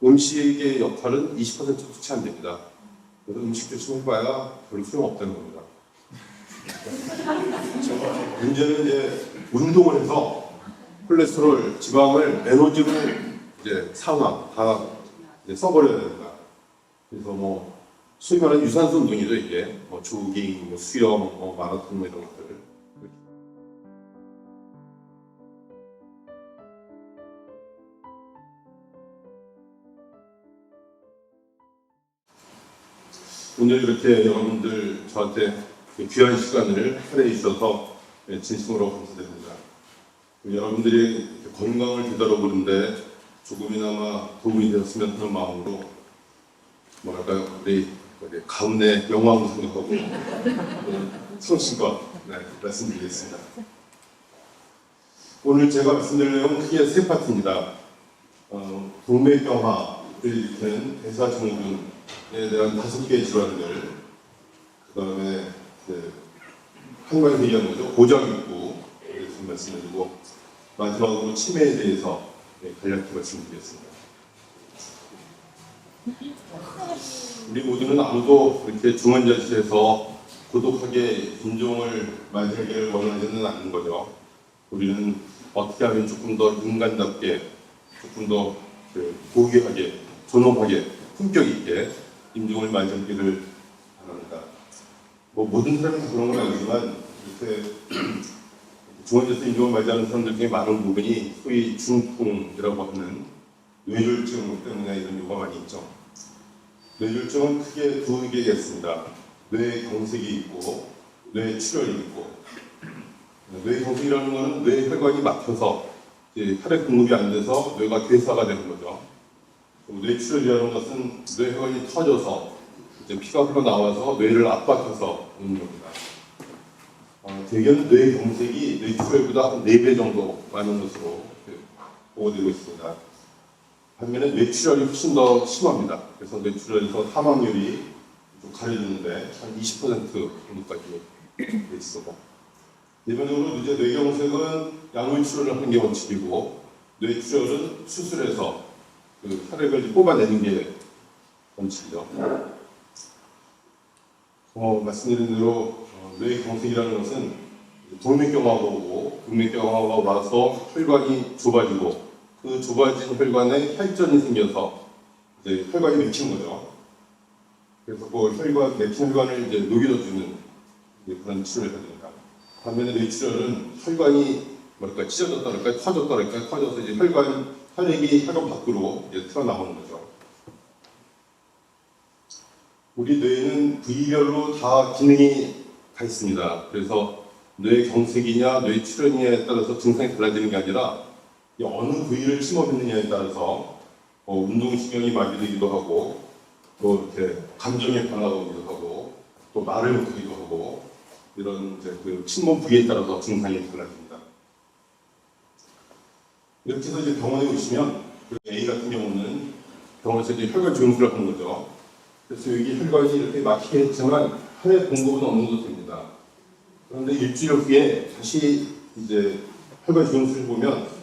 음식의 역할은 20%도 채 안 됩니다. 그래서 음식 조심해봐야 별로 소용없다는 겁니다. 문제는 이제 운동을 해서 콜레스테롤, 지방을 에너지로 이제 산화 다 이제 써버려야 됩니다. 그래서 뭐 소위 말하는 유산소 운동이죠. 이게 뭐 조깅, 뭐 수영, 뭐 마라톤 뭐 이런 것들. 오늘 이렇게 여러분들 저한테 귀한 시간을 할애해 주셔서 진심으로 감사드립니다. 여러분들이 건강을 되돌아보는데 조금이나마 도움이 되었으면 하는 마음으로 뭐랄까요, 우리 가문의 영광을 생각하고 성심껏 말씀드리겠습니다. 오늘 제가 말씀드릴 내용은 크게 세 파트입니다. 동맥경화를 일으키는 대사증후군에 대한 5개의 질환들, 그 다음에 한 가지 얘기한 거죠. 고장육부에 대해서 말씀드리고, 마지막으로 치매에 대해서 간략히 말씀드리겠습니다. 우리 모두는 아무도 이렇게 중환자실에서 고독하게 빈종을 맞이하기를 원하지는 않는 거죠. 우리는 어떻게 하면 조금 더 인간답게, 조금 더 고귀하게, 존엄하게, 품격 있게 임종을 맞이하기를 바랍니다. 뭐 모든 사람이 그런 건 아니지만 이렇게 중환자실 임종을 맞이하는 사람들 중에 많은 부분이 소위 중풍이라고 하는 뇌졸중 때문에 이런 경우가 많이 있죠. 뇌졸중은 크게 두 개가 있습니다. 뇌경색이 있고 뇌출혈이 있고, 뇌경색이라는 것은 뇌혈관이 막혀서 혈액 공급이 안 돼서 뇌가 괴사가 되는 거죠. 뇌출혈이라는 것은 뇌혈관이 터져서 피가 흘러나와서 뇌를 압박해서 오는 겁니다. 대개는 뇌경색이 뇌출혈보다 한 4배 정도 많은 것으로 보고되고 있습니다. 반면에 뇌출혈이 훨씬 더 심합니다. 그래서 뇌출혈에서 사망률이 좀 가려지는데 한 20% 정도까지 돼 있습니다. 일반적으로 이제 뇌경색은 약물 치료를 하는 게 원칙이고, 뇌출혈은 수술해서 그 혈액을 뽑아내는 게 원칙이죠. 말씀드린 대로 뇌경색이라는 것은 동맥경화가 오고 동맥경화가 와서 혈관이 좁아지고, 그 좁아진 혈관에 혈전이 생겨서 이제 혈관이 맥히는 거죠. 그래서 그 혈관, 맥힌 혈관을 이제 녹여주는 그런 치료를 해야 됩니다. 반면에 뇌출혈은 혈관이 뭐랄까 찢어졌다 그럴까요? 터졌다 그럴까요? 터져서 이제 혈액이 혈관 밖으로 이제 튀어나오는 거죠. 우리 뇌는 부위별로 다 기능이 다 있습니다. 그래서 뇌경색이냐 뇌출혈이냐에 따라서 증상이 달라지는 게 아니라 어느 부위를 침범했느냐에 따라서 운동신경이 마비되기도 하고, 또 이렇게 감정의 변화가 오기도 하고, 또 말을 못하기도 하고, 이런 이제 그 침범 부위에 따라서 증상이 달라집니다. 이렇게 해서 이제 병원에 오시면 A 같은 경우는 병원에서 이제 혈관 조영술을 하는 거죠. 그래서 여기 혈관이 이렇게 막히게 했지만 혈액 공급은 어느 정도 됩니다. 그런데 일주일 후에 다시 이제 혈관 조영술을 보면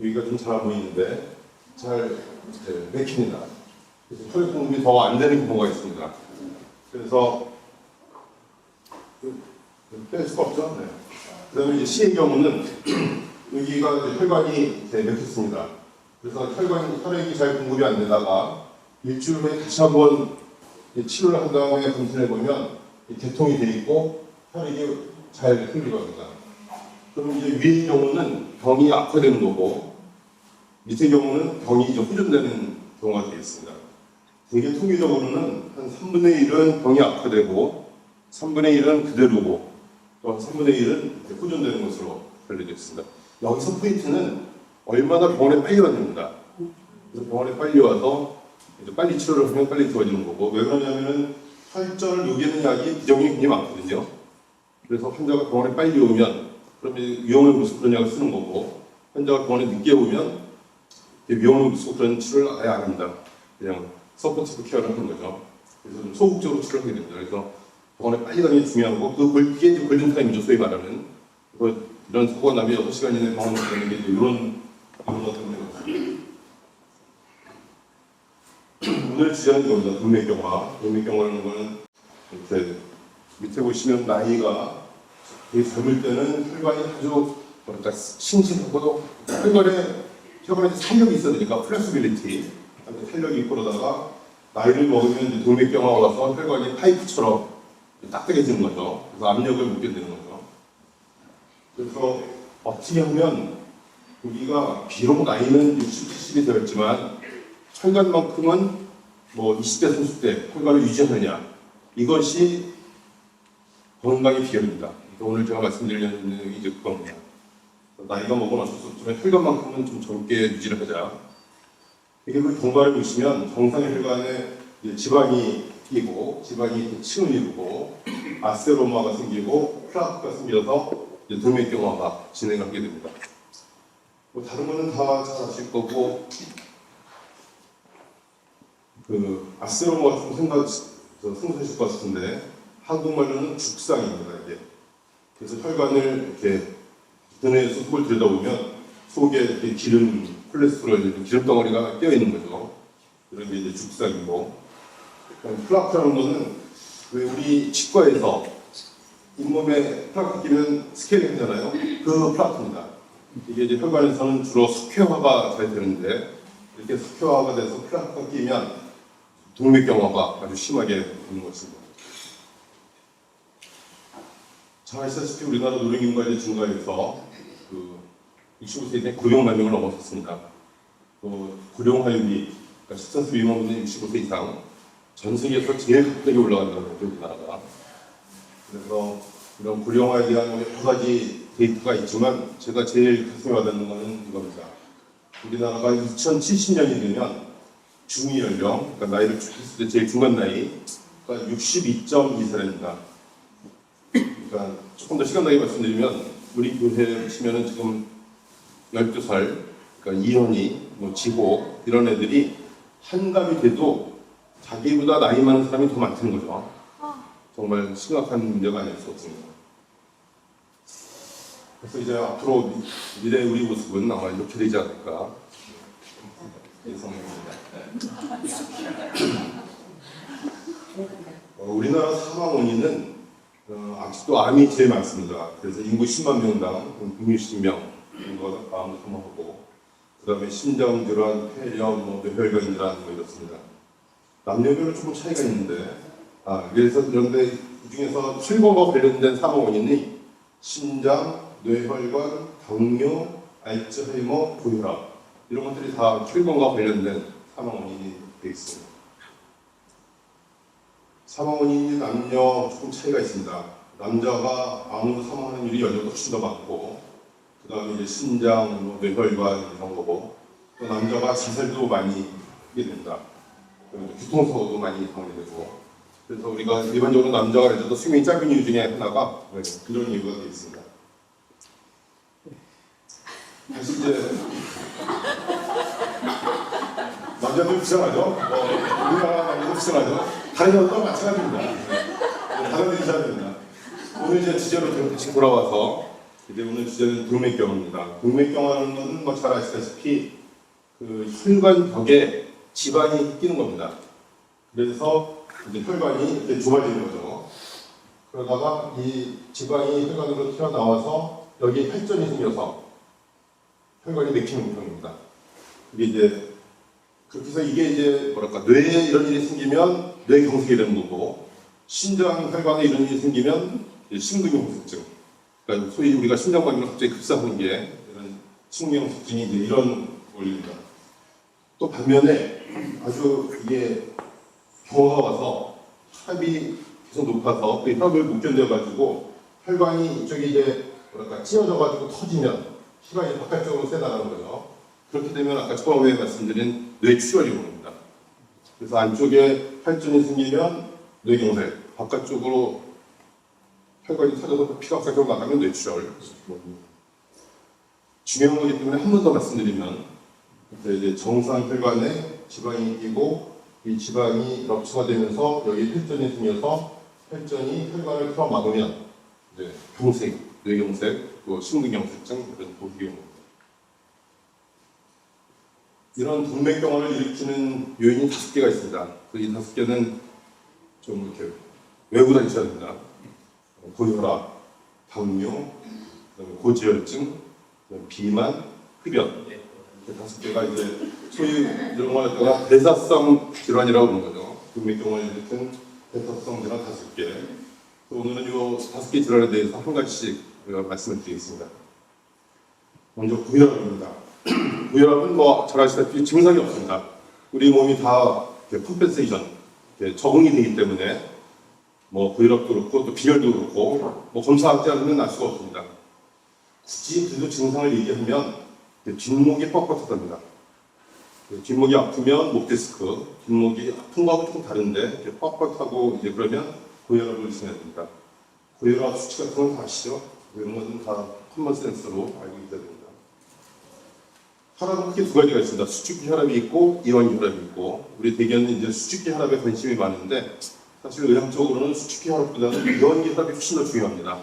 여기가 좀 잘 안 보이는데 잘 맥힙니다. 그래서 혈액 공급이 더 안 되는 경우가 있습니다. 그래서 뺄 수가 없죠. 네. 그 다음에 이제 C의 경우는 여기가 이제 혈관이 맥혔습니다. 그래서 혈액이 잘 공급이 안 되다가 일주일 후에 다시 한번 치료를 한 다음에 검진해 보면 개통이 돼 있고 혈액이 잘 흘리고 합니다. 그럼 이제 위의 경우는 병이 악화되는 거고, 밑의 경우는 병이 이제 호전되는 경우가 되겠습니다. 되게 통계적으로는 한 3분의 1은 병이 악화되고, 3분의 1은 그대로고, 또 3분의 1은 호전되는 것으로 알려져 있습니다. 여기서 포인트는 얼마나 병원에 빨리 왔습니다. 그래서 병원에 빨리 와서 이제 빨리 치료를 하면 빨리 좋아지는 거고, 왜 그러냐면은 혈전을 녹이는 약이 비정이 굉장히 많거든요. 그래서 환자가 병원에 빨리 오면 그러면 위험을 무릅쓰고 그런 약을 쓰는 거고, 환자가 병원에 늦게 오면 위험을 무릅쓰고 그런 치료를 아예 안 합니다. 그냥 서포티브 케어를 하는 거죠. 그래서 좀 소극적으로 치료를 하게 됩니다. 그래서 병원에 빨리 가는 게 중요한 거고, 그게 이제 골든타임이죠, 소위 말하는. 이런 사고가 나면 6시간 이내에 병원에 가는 게 이런 것 때문에 그렇습니다. 오늘 주제는 이겁니다. 동맥경화. 동맥경화라는 거는 이렇게 밑에 보시면 나이가 되게 젊을 때는 혈관이 아주 뭐랄까 싱싱하고 혈관에 탄력이 있어야 되니까 플렉시빌리티, 탄력이 있고 그러다가 나이를 먹으면 이제 동맥경화가 와서 혈관이 파이프처럼 딱딱해지는 거죠. 그래서 압력을 못 견디는 거죠. 그래서 어떻게 하면 우리가 비록 나이는 60, 70이 되었지만 혈관만큼은 뭐 20대, 30대 혈관을 유지하느냐, 이것이 건강의 비결입니다. 오늘 제가 말씀드리려는 내용이 이제 그겁니다. 나이가 먹으면 어쩔 수 없지만 혈관만큼은 좀 젊게 유지를 하자. 이게 그 경과를 보시면 정상의 혈관에 지방이 끼고 지방이 층을 이루고 아세로마가 생기고 플라크가 생겨서 동맥경화가 진행하게 됩니다. 뭐 다른 거는 다 잘 아실 거고, 그 아세로마 좀 생소하실 것 같은데 한국말로는 죽상입니다. 이게. 그래서 혈관을 이렇게 등에서 속을 들여다보면 속에 이렇게 기름, 콜레스테롤, 기름 덩어리가 껴 있는 거죠. 그런 게 이제 죽상이고, 플라크라는 거는 왜 우리 치과에서 잇몸에 플라크 끼면 스케일링 하잖아요. 그 플라크입니다. 이게 이제 혈관에서는 주로 석회화가 잘 되는데 이렇게 석회화가 돼서 플라크가 끼면 동맥경화가 아주 심하게 되는 것입니다. 잘 아시다시피 우리나라 노령인구가 증가해서 그 65세 이내 고령만명을 넘어섰습니다. 또 고령화율이, 그러니까 14세 미만 분들이 65세 이상 전 세계에서 제일 갑자기 올라간다는 거죠, 우리나라가. 그래서 이런 고령화에 대한 여러 가지 데이터가 있지만 제가 제일 가슴에 와닿는 것은 이겁니다. 우리나라가 2070년이 되면 중위 연령, 그러니까 나이를 했을 때 제일 중간 나이가 62.2세입니다. 그러니까 조금 더 시간나게 말씀드리면 우리 교회에 치면은 지금 12살, 그러니까 이현이, 뭐 지호 이런 애들이 한갑이 돼도 자기보다 나이 많은 사람이 더 많다는 거죠. 정말 심각한 문제가 아닐 수 없습니다. 그래서 이제 앞으로 미래 우리 모습은 아마 이렇게 되지 않을까 예상합니다. 우리나라 사망 원인은 아직도 암이 제일 많습니다. 그래서 인구 10만 명당 160명 정도가 암을 사망하고, 그 다음에 심장질환, 폐렴, 뇌혈관 질환 뭐 이렇습니다. 남녀별로 조금 차이가 있는데, 그래서 그런데 이 중에서 혈관과 관련된 사망 원인이 심장, 뇌혈관, 당뇨, 알츠하이머, 고혈압 이런 것들이 다 혈관과 관련된 사망 원인이 되어 있습니다. 사망 원인이 남녀 조금 차이가 있습니다. 남자가 암으로 사망하는 일이 여자보다 훨씬 더 많고, 그 다음에 이제 심장, 뇌혈관 이런 거고, 또 남자가 자살도 많이 하게 됩니다. 교통사고도 많이 방해되고, 그래서 우리가 일반적으로 남자가 여자도 수명이 짧은 이유 중에 하나가 그런 이유가 되어 있습니다. 다시 이제 남자들 불쌍하죠? 우리나라 남자들 불쌍하죠? 다른 여자도 마찬가지입니다. 다른 데 있어야 됩니다. 오늘 이제 주제로 다시 돌아와서 이제 오늘 주제는 동맥경화입니다. 동맥경화는 것은 뭐 잘 아시다시피 그 혈관 벽에 지방이 끼는 겁니다. 그래서 이제 혈관이 이렇게 좁아지는 거죠. 그러다가 이 지방이 혈관으로 튀어나와서 여기에 혈전이 생겨서 혈관이 막히는 형입니다. 이게 이제 그렇게 해서 이게 이제 뭐랄까 뇌에 이런 일이 생기면 뇌경색이 되는 거고, 신장 혈관에 이런 일이 생기면 심근경색증, 그러니까 소위 우리가 심장마비가 갑자기 급사하는 게 이런 심근경색증이 이제 이런 원리입니다. 또 반면에 아주 이게 경화가 와서 혈압이 계속 높아서 그 혈압을 못 견뎌가지고 혈관이 이쪽에 이제 뭐랄까 찢어져가지고 터지면 혈관이 바깥쪽으로 새나가는 거죠. 그렇게 되면 아까 처음에 말씀드린 뇌출혈이 옵니다. 그래서 안쪽에 혈전이 생기면 뇌경색, 바깥쪽으로 혈관이 터져서 피가 바깥으로 나가면 뇌출혈. 중요한 거기 때문에 한 번 더 말씀드리면, 이제 정상 혈관에 지방이 끼고 이 지방이 럽처가 여기 혈전이 생겨서 혈전이 혈관을 틀어 막으면 경색, 뇌경색, 또 심근경색증 이런 도기경입니다. 이런 동맥경화를 일으키는 요인이 5개가 있습니다. 이 5개는 좀 이렇게 외우고 다니셔야 됩니다. 고혈압, 당뇨, 그다음에 고지혈증, 그다음에 비만, 흡연. 5개가 이제 소위 이런 걸 갖다가 대사성 질환이라고 부르는 거죠. 동맥경화를 일으킨 대사성 질환 5개. 오늘은 이 5개 질환에 대해서 한 가지씩 말씀을 드리겠습니다. 먼저 고혈압입니다. 고혈압은 뭐 잘 아시다시피 증상이 없습니다. 우리 몸이 다 컴펜세이션, 적응이 되기 때문에 뭐 고혈압도 그렇고 또 빈혈도 그렇고 뭐 검사하지 않으면 알 수가 없습니다. 굳이 그래도 증상을 얘기하면 뒷목이 뻣뻣하답니다. 뒷목이 아프면 목 디스크, 뒷목이 아픈 거하고 조금 다른데 뻣뻣하고 이제 그러면 고혈압을 의심해야 됩니다. 고혈압 수치 같은 건 다 아시죠? 이런 것은 다 컴먼센스로 알고 있어야 됩니다. 혈압은 크게 2가지가 있습니다. 수축기 혈압이 있고 이완기 혈압이 있고, 우리 대개는 이제 수축기 혈압에 관심이 많은데 사실 의학적으로는 수축기 혈압보다는 이완기 혈압이 훨씬 더 중요합니다.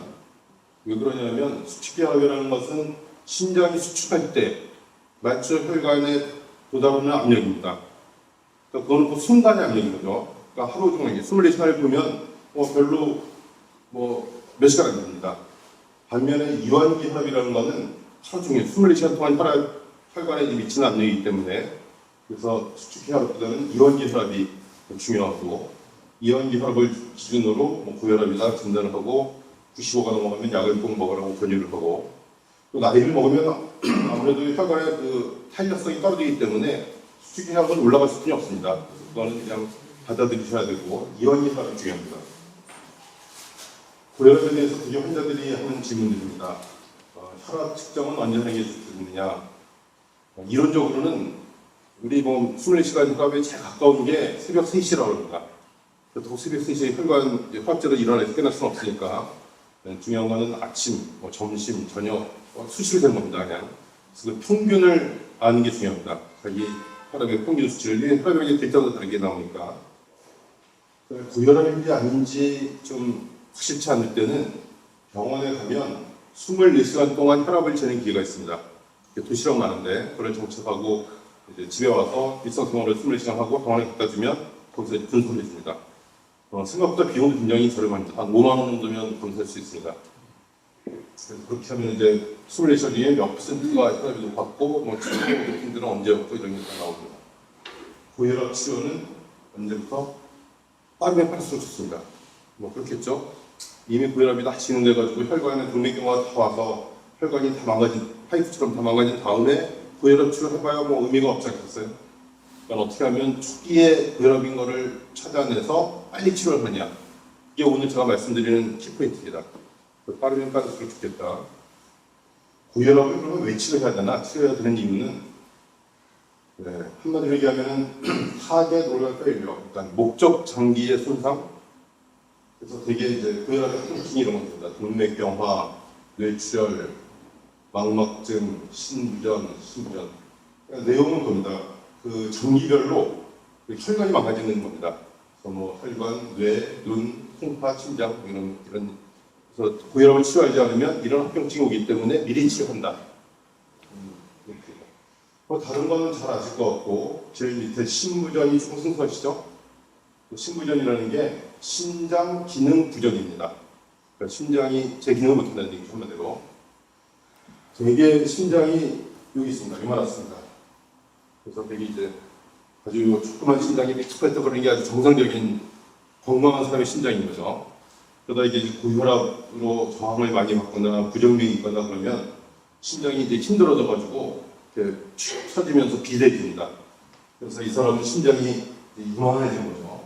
왜 그러냐면 수축기 혈압이라는 것은 심장이 수축할 때 말초 혈관에 도달하는 압력입니다. 그러니까 그거는 그 순간의 압력인 거죠. 그러니까 하루 종일 24시간을 보면 별로 몇 시간 안 됩니다. 반면에 이완기 혈압이라는 것은 하루 종일 24시간 동안 혈관에 미치는 압력이기 때문에, 그래서 수축기 혈압보다는 이완기 혈압이 중요하고, 이완기 혈압을 기준으로 고혈압이다 진단을 하고 95가 넘어가면 약을 꼭 먹으라고 권유를 하고, 또 나이를 먹으면 아무래도 혈관의 그 탄력성이 떨어지기 때문에 수축기 혈압은 올라갈 수준이 없습니다. 그래서 그거는 그냥 받아들이셔야 되고, 이완기 혈압이 중요합니다. 고혈압에 대해서 되게 환자들이 하는 질문들입니다. 혈압 측정은 언제 하는 게 좋느냐? 이론적으로는 우리 몸 24시간 혈압에 제일 가까운 게 새벽 3시라고 합니다. 그렇다고 새벽 3시에 혈압제로 일어나서 깨날 수는 없으니까 중요한 거는 아침, 점심, 저녁 수시로 되는 겁니다. 그냥. 그래서 그 평균을 아는 게 중요합니다. 자기 혈압의 평균 수치를 혈압이 데이터가 다르게 나오니까. 고혈압인지 아닌지 좀 확실치 않을 때는 병원에 가면 24시간 동안 혈압을 재는 기계가 있습니다. 도시락 많은데 그걸 정착하고 이제 집에 와서 일상생활을 24시간 하고 병원에 갖다 주면 거기서 분석해 줍니다. 생각보다 비용도 굉장히 저렴합니다. 한 5만 원 정도면 검사할 수 있습니다. 그래서 그렇게 하면 이제 24시간 뒤에 몇 %가 혈압이 높았고, 치료 높은 데는 언제부터 이런 게 다 나옵니다. 고혈압 치료는 언제부터? 빠르면 빠를수록 좋습니다. 그렇겠죠? 이미 고혈압이 다 진행돼가지고 혈관에 동맥경화가 다 와서 혈관이 다 망가진, 파이프처럼 다 망가진 다음에 고혈압 치료해봐야 의미가 없지 않겠어요? 그러니까 어떻게 하면 초기에 고혈압인 거를 찾아내서 빨리 치료를 하냐. 이게 오늘 제가 말씀드리는 키포인트입니다. 빠르면 빠를수록 좋겠다. 고혈압을 그러면 왜 치료해야 되나? 치료해야 되는 이유는, 한마디로 얘기하면 타겟 오르간 페일리어, 그러니까 목적 장기의 손상. 그래서 되게 이제 고혈압의 통증이 이런 겁니다. 동맥경화, 뇌출혈, 망막증, 신부전. 그러니까 내용은 겁니다. 그 장기별로 혈관이 망가지는 겁니다. 그래서 혈관, 뇌, 눈, 콩파, 심장 이런 그래서 고혈압을 치료하지 않으면 이런 합병증이 오기 때문에 미리 치료한다. 다른 거는 잘 아실 것 같고, 제일 밑에 신부전이 조금 생소하시죠? 신부전이라는 게 신장 기능 부전입니다. 그러니까 심장이 제 기능을 못한다는 얘기죠, 한마디로. 되게 심장이 여기 있습니다. 이만했습니다. 그래서 되게 이제 아주 조그만 심장이 삐뚤빼뚤거리는 게 아주 정상적인 건강한 사람의 심장인 거죠. 그러다 이게 고혈압으로 저항을 많이 받거나 부정맥이 있거나 그러면 심장이 이제 힘들어져가지고 이렇게 축 처지면서 비대해집니다. 그래서 이 사람은 심장이 이만해진 거죠.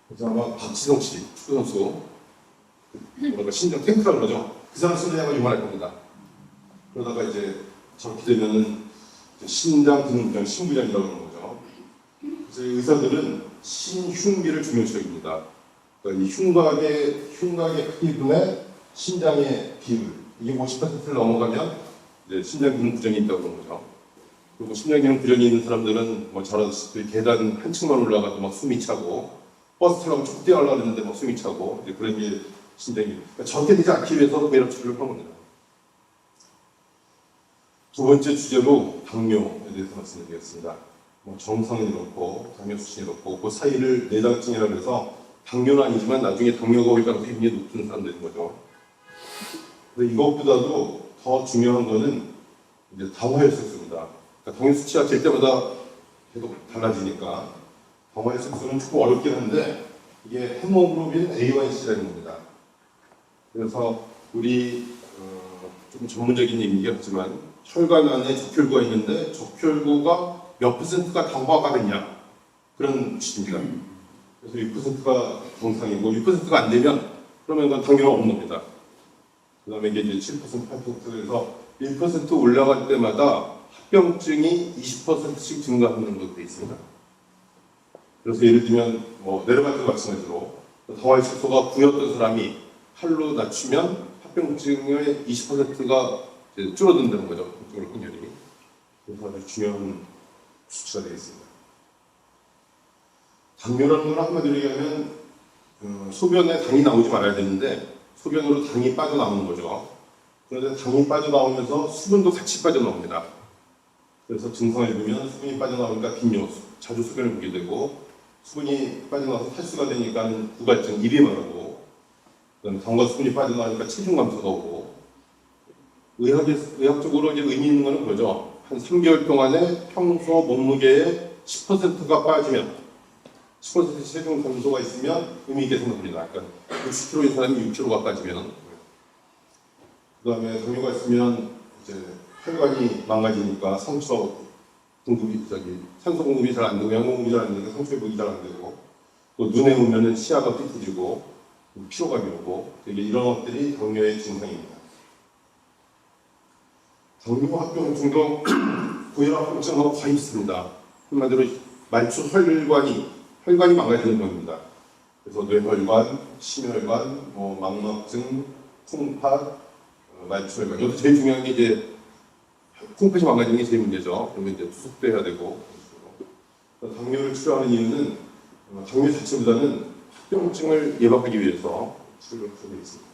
그래서 아마 박지성 씨, 축구선수, 심장 탱크라고 그러죠. 그 사람 심장이 이만할 겁니다. 그러다가 이제 저렇게 되면은 신장 기능부전, 신부전이라고 하는 거죠. 그래서 의사들은 신흉기를 중요시 여깁니다. 그러니까 이 흉곽의 크기분의 신장의 비율, 이게 50%를 넘어가면 이제 신장 기능 부전이 있다고 그러는 거죠. 그리고 신장 기능 부전이 있는 사람들은 잘 아시다시피 계단 한 층만 올라가도 막 숨이 차고, 버스 타려고 쭉 뛰어가려고 했는데 막 숨이 차고, 이제 그런 게 신장이. 그러니까 저렇게 되지 않기 위해서 고혈압 치료를 하는 겁니다. 두 번째 주제로 당뇨에 대해서 말씀드리겠습니다. 뭐 정상은 이렇고 당뇨 수치는 이렇고 그 사이를 내장증이라고 해서 당뇨는 아니지만 나중에 당뇨가 올 가능성이 굉장히 높은 사람들인 거죠. 근데 이것보다도 더 중요한 거는 이제 당화혈색소입니다. 그러니까 당뇨 수치가 될 때마다 계속 달라지니까 당화혈색소는 조금 어렵긴 한데 이게 헤모글로빈 A1C라는 겁니다. 그래서 우리 좀 전문적인 얘기긴 하지만 혈관 안에 적혈구가 있는데 적혈구가 몇 퍼센트가 당화가 됐냐 그런 취지입니다. 그래서 6%가 정상이고 6%가 안 되면 그러면 그건 당뇨가 없는 겁니다. 그 다음에 이게 이제 7%, 8%에서 1% 올라갈 때마다 합병증이 20%씩 증가하는 것도 되어 있습니다. 그래서 예를 들면 뭐 내려갈 때 마찬가지로 당화혈색소가 9였던 사람이 8로 낮추면 합병증의 20%가 줄어든다는 거죠. 합병증의 확률이. 그래서 아주 중요한 수치가 되겠습니다. 당뇨라는 건 한마디로 얘기하면 소변에 당이 나오지 말아야 되는데 소변으로 당이 빠져나오는 거죠. 그런데 당이 빠져나오면서 수분도 같이 빠져나옵니다. 그래서 증상을 보면 수분이 빠져나오니까 빈뇨, 자주 소변을 보게 되고 수분이 빠져나와서 탈수가 되니까 구갈증, 입이 마르고 그다음에 당과 수분이 빠져나오니까 체중 감소가 오고 의학적으로 이제 의미 있는 거는 그거죠. 한 3개월 동안에 평소 몸무게의 10%가 빠지면 10% 체중 감소가 있으면 의미 있게 생각합니다. 그러니까 60kg인 사람이 6kg가 빠지면 그 다음에 당뇨가 있으면 이제 혈관이 망가지니까 상처 공급이 산소 공급이 잘 안 되고 양 공급이 잘 안 되니까 상처 회복이 잘 안 되고 또 눈에 오면은 시야가 삐뚤어지고 피로감이 오고 되게 이런 것들이 당뇨의 증상입니다. 당뇨 합병증도 고혈압 합병증하고 거의 비슷합니다. 한마디로 말초 혈관이 망가지는 병입니다. 그래서 뇌혈관, 심혈관, 망막증, 콩팥, 말초혈관. 여기서 제일 중요한 게 이제 콩팥이 망가지는 게 제일 문제죠. 그러면 이제 투석도 해야 되고. 당뇨를 치료하는 이유는 당뇨 자체보다는 합병증을 예방하기 위해서 치료를 하고 있습니다.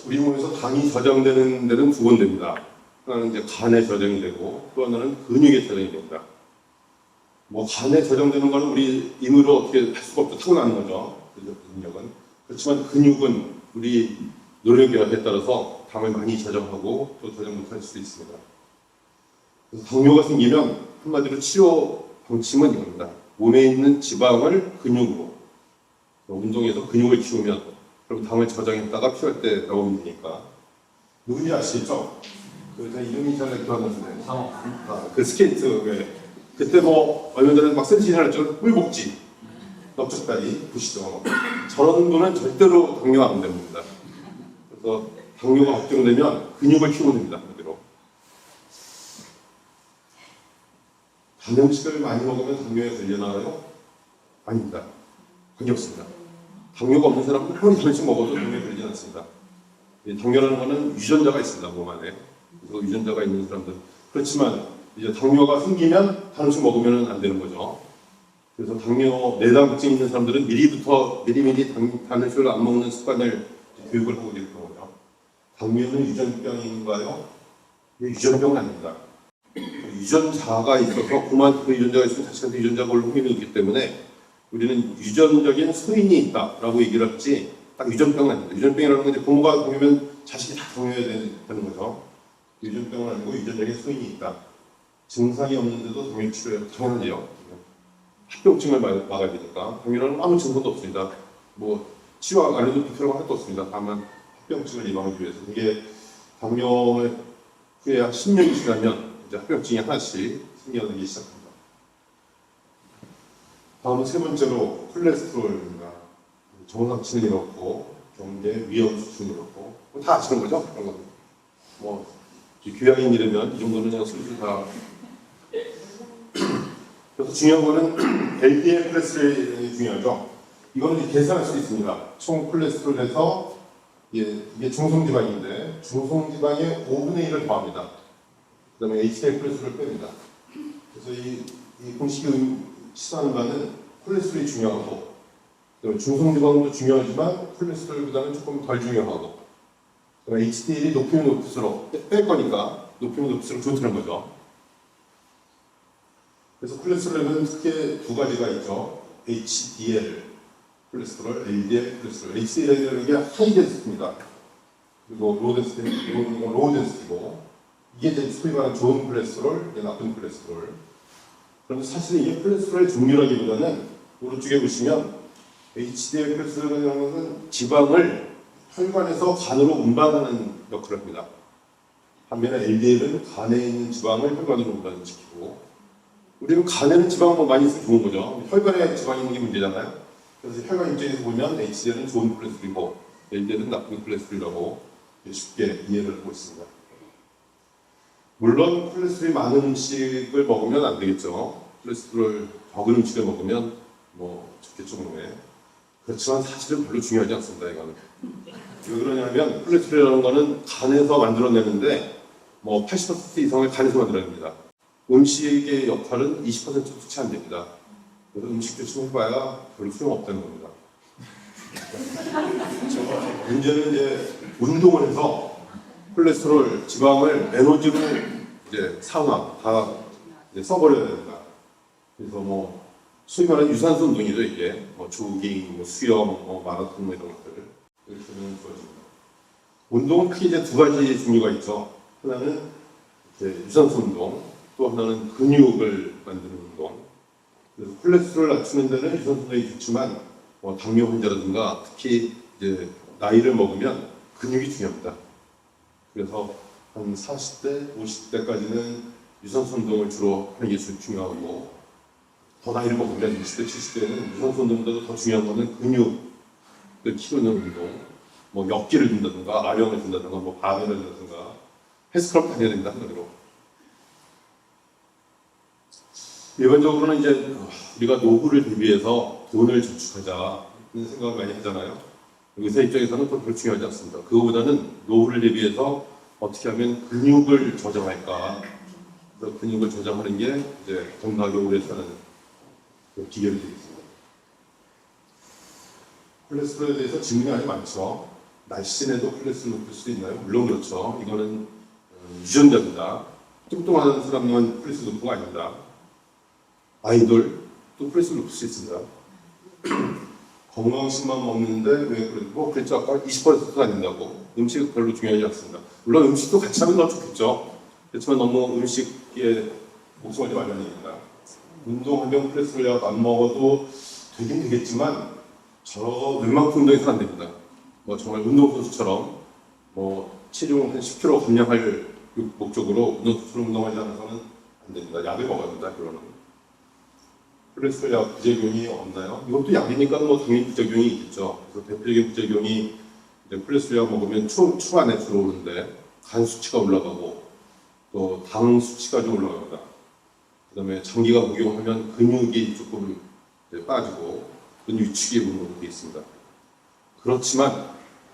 우리 몸에서 당이 저장되는 데는 두 군데입니다. 하나는 이제 간에 저장이 되고 또 하나는 근육에 저장이 됩니다. 뭐 간에 저장되는 거는 우리 임의로 어떻게 할 수가 없죠. 타고나는 거죠. 근육은. 그렇지만 근육은 우리 노력에 따라서 당을 많이 저장하고 또 저장 못할 수도 있습니다. 그래서 당뇨가 생기면 한마디로 치료 방침은 이겁니다. 몸에 있는 지방을 근육으로 운동해서 근육을 키우면 그럼 당을 저장했다가 필요할 때 나오면 되니까. 누군지 아시겠죠? 그 이름이 잘 기억 안 나는데. 그 스케이트 그때 뭐 얼마 전에 막 센치나 했죠. 뿔복지, 넓적다리 보시죠. 저런 분은 절대로 당뇨가 안 됩니다. 그래서 당뇨가 걱정되면 근육을 키우면 됩니다. 그대로. 단음식을 많이 먹으면 당뇨에 걸려나가요? 아닙니다. 관계 없습니다. 당뇨가 없는 사람은 아무리 단음식 먹어도 당뇨에 걸리지 않습니다. 당뇨라는 것은 유전자가 있습니다. 몸 안에. 그래서 유전자가 있는 사람들. 그렇지만 이제 당뇨가 생기면 단음식 먹으면 안 되는 거죠. 그래서 당뇨 내장증 있는 사람들은 미리미리 단음식을 안 먹는 습관을 교육을 하고 있는 거죠. 당뇨는 유전병인가요? 유전병은 아닙니다. 유전자가 있어서 그만 그 유전자가 있으면 자식한테 유전자가 올 확률이 있기 때문에 우리는 유전적인 소인이 있다라고 얘기를 하지 딱 유전병은 아닙니다. 유전병이라는 건 이제 부모가 당뇨면 자식이 다 당뇨해야 되는 거죠. 유전병은 아니고 유전적인 소인이 있다. 증상이 없는데도 당뇨 치료에 당연하죠. 합병증을 막아야 되니까 당뇨는 아무 증상도 없습니다. 뭐 치료 안 해도 필요가 하나도 없습니다. 다만 합병증을 예방하기 위해서 이게 당뇨 후에 한 10년이 지나면 이제 합병증이 하나씩 생겨나기 시작합니다. 다음은 세 번째로 콜레스테롤입니다. 정상치는 이렇고 경계 위험 수준이 이렇고 다 아시는 거죠? 그런 거. 뭐 교양인 이러면 이 정도는 그냥 슬슬 다. 그래서 중요한 거는 LDL 콜레스테롤이 중요하죠. 이거는 계산할 수 있습니다. 총 콜레스테롤에서 이게 중성지방인데 중성지방의 5분의 1을 더합니다. 그 다음에 HDL 콜레스테롤을 뺍니다. 그래서 이 공식이 시사하는 바는 콜레스테롤이 중요하고 중성지방도 중요하지만 콜레스테롤보다는 조금 덜 중요하고 그럼 HDL이 높이면 높을수록 뺄 거니까 높이면 높을수록 좋다는 거죠. 그래서 콜레스테롤은 크게 두 가지가 있죠. HDL 콜레스테롤, LDL 콜레스테롤. HDL이라는 게 하이 덴시티입니다. 그리고 로우 덴시티고 이게 이제 소위 말하는 좋은 콜레스테롤, 이게 나쁜 콜레스테롤. 그런데 사실은 이게 콜레스테롤의 종류라기보다는 오른쪽에 보시면 HDL 콜레스테롤이라는 것은 지방을 혈관에서 간으로 운반하는 역할을 합니다. 반면에 LDL은 간에 있는 지방을 혈관으로 운반시키고, 우리는 간에는 지방을 많이 있으면 좋은 거죠. 혈관에 지방이 있는 게 문제잖아요. 그래서 혈관 입장에서 보면 HDL은 좋은 콜레스테롤이고 LDL은 나쁜 콜레스테롤이라고 쉽게 이해를 하고 있습니다. 물론 콜레스테롤이 많은 음식을 먹으면 안 되겠죠. 콜레스테롤 적은 음식을 먹으면 뭐 좋겠죠, 몸에. 그렇지만 사실은 별로 중요하지 않습니다, 이거는. 왜 그러냐면 콜레스테롤이라는 거는 간에서 만들어내는데 뭐 80% 이상을 간에서 만들어냅니다. 음식의 역할은 20%도 채 안 됩니다. 그래서 음식 조심해봐야 별로 소용없다는 겁니다. 문제는 이제 운동을 해서 콜레스테롤, 지방을 에너지로 이제 산화 다 이제 써버려야 됩니다. 그래서 뭐 소위 말하는 유산소 운동이죠, 이게. 뭐 조깅, 뭐 수영, 뭐 마라톤 뭐 이런 것들 이렇게 하면 좋아집니다. 운동은 크게 이제 두 가지 종류가 있죠. 하나는 이제 유산소 운동, 또 하나는 근육을 만드는 운동. 그래서 콜레스테롤 낮추는 데는 유산소 운동이 좋지만 뭐 당뇨 환자라든가 특히 이제 나이를 먹으면 근육이 중요합니다. 그래서 한 40대, 50대까지는 유산소 운동을 주로 하는 게 중요하고, 더 나이를 먹으면 60대, 70대는 유산소 운동보다도 더 중요한 거는 근육을 키우는 운동, 뭐 역기를 든다든가 아령을 든다든가 뭐 바벨을 든다든가 헬스클럽 다녀야 됩니다, 한마디로. 일반적으로는 이제 우리가 노후를 대비해서 돈을 저축하자는 생각을 많이 하잖아요. 의사 입장에서는 또 별로 중요하지 않습니다. 그거보다는 노후를 대비해서 어떻게 하면 근육을 조정할까. 그래서 근육을 조정하는 게 이제 건강하게 오래 사는 그 기계를 드리겠습니다. 콜레스테롤에 대해서 질문이 아주 많죠. 날씬해도 콜레스테롤 높일 수 있나요? 물론 그렇죠. 이거는 유전자입니다. 뚱뚱한 사람만 콜레스테롤 높은 거 아닙니다. 아이돌 또 콜레스테롤 높일 수 있습니다. 건강식만 먹는데 왜 그래? 뭐 그랬죠. 아까 20%도 안 된다고. 음식 별로 중요하지 않습니다. 물론 음식도 같이 하면 더 좋겠죠. 그렇지만 너무 음식에 목숨하지 말라는 얘기입니다. 운동하면 콜레스테롤 안 먹어도 되긴 되겠지만 웬만큼 운동해서 안 됩니다. 뭐 정말 운동선수처럼 뭐 체중 한 10kg 감량할 목적으로 운동하지 않아서는 안 됩니다. 약을 먹어야 됩니다. 그거는. 콜레스테롤 약 부작용이 없나요? 이것도 약이니까 뭐 당연히 부작용이 있겠죠. 그래서 대표적인 부작용이 이제 콜레스테롤 약 먹으면 초안에 들어오는데 간 수치가 올라가고 또 당 수치가 좀 올라갑니다. 그다음에 장기가 복용하면 근육이 조금 빠지고 근육 위축이 오는 것도 있습니다. 그렇지만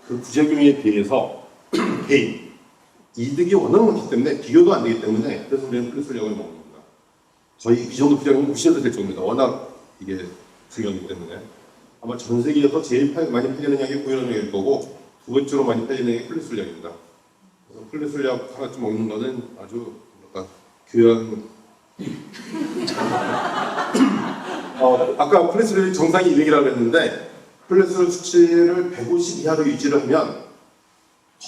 그 부작용에 비해서 개인 이득이 워낙 많기 때문에 비교도 안 되기 때문에 그래서 우리는 콜레스테롤 약을 먹는 겁니다. 거의 이 정도 부작용은 무시해도 될 정도입니다. 워낙 이게 중요하기 때문에. 아마 전 세계에서 제일 많이 팔리는 약이 고혈압약일 거고 두 번째로 많이 팔리는 약이 콜레스테롤 약입니다. 그래서 콜레스테롤 약 하나쯤 먹는 거는 아주 약간 교양. 아까 콜레스테롤이 정상이 200이라고 했는데 콜레스테롤 수치를 150 이하로 유지를 하면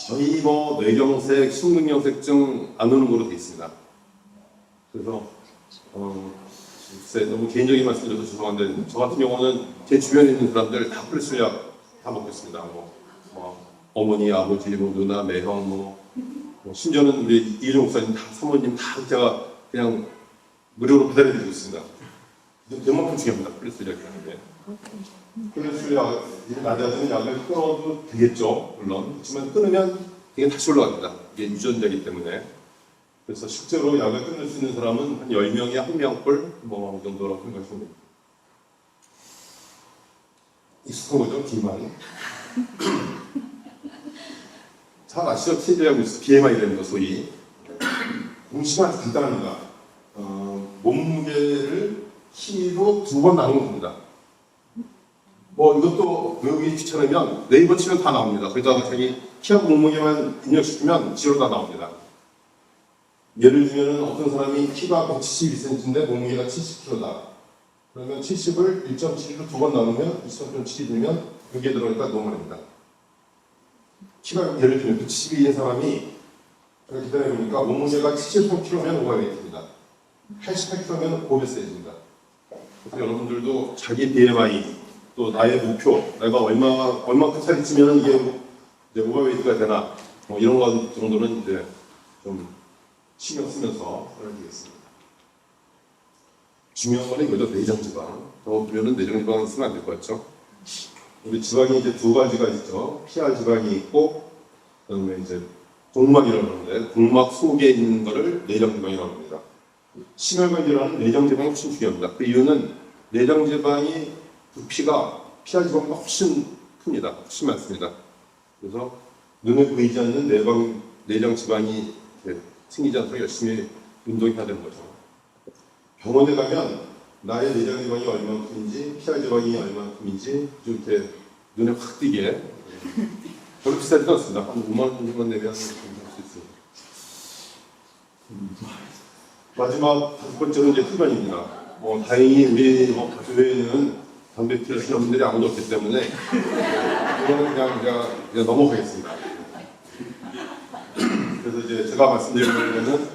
거의 뭐 뇌경색, 심근경색증 안 오는 걸로 되어 있습니다. 그래서 글쎄 너무 개인적인 말씀드려서 죄송한데 저 같은 경우는 제 주변에 있는 사람들 다 콜레스테롤 약 다 먹겠습니다. 뭐 어머니, 아버지, 뭐 누나, 매형, 뭐 심지어는 우리 이종 목사님 다 사모님 다 제가 그냥 무료로 배달해드리고 있습니다. 그만큼 중요합니다. 콜레스테롤 약이라는 게. 콜레스테롤 약이 낮아지는 약을 끊어도 되겠죠. 물론. 그렇지만 끊으면 이게 다시 올라갑니다. 이게 유전자이기 때문에. 그래서 실제로 약을 끊을 수 있는 사람은 한 10명에 1명꼴 뭐 정도라고 생각하시면 됩니다. 익숙한 거죠, 비만. 잘 아시죠? TD라고 있어. BMI라는 거 소위. 공식은 아주 간단합니다. 몸무게를 키로 2번 나누면 됩니다. 이것도 외우기 귀찮으면 네이버 치면 다 나옵니다. 거기다가 자기 키하고 몸무게만 입력시키면 지로 다 나옵니다. 예를 들면 어떤 사람이 키가 172cm인데 몸무게가 70kg다. 그러면 70을 1.7로 두 번 나누면 23.7이 되면 여기에 들어가니까 너무 많습니다. 키가 예를 들면 172인 사람이 제가 기다려보니까 몸무게가 73kg면 오버웨이트입니다. 88kg면 고베세입니다. 그래서 여러분들도 자기 BMI 또 나의 목표, 내가 얼마큼 살이 찌면 이게 이제 오버웨이트가 되나 이런 것 정도는 이제 좀 신경 쓰면서 살아야 되겠습니다. 중요한 거는 이거죠. 내장지방. 보면은 내장지방은 쓰면 안 될 것 같죠? 우리 지방이 이제 두 가지가 있죠. 피하 지방이 있고, 그다음에 이제 공막이라고 하는데, 공막 속에 있는 거를 내장지방이라고 합니다. 심혈관계라는 내장지방이 훨씬 중요합니다. 그 이유는 내장지방이 부피가 피하 지방보다 훨씬 큽니다. 훨씬 많습니다. 그래서 눈에 보이지 않는 내장지방이 생기지 않도록 열심히 운동해야 되는 거죠. 병원에 가면 나의 내장지방이 얼마큼인지 피하지방이 얼마큼인지 이렇게 눈에 확 띄게 별로 비싸지도 않습니다. 한 5만 원 정도 내면 할 수 있습니다. 마지막 다섯 번째는 이제 흡연입니다. 다행히 우리 교회에는 담배 피우시는 분들이 아무도 없기 때문에 이거는 그냥 넘어가겠습니다. 그래서 이제 제가 말씀드리는 거는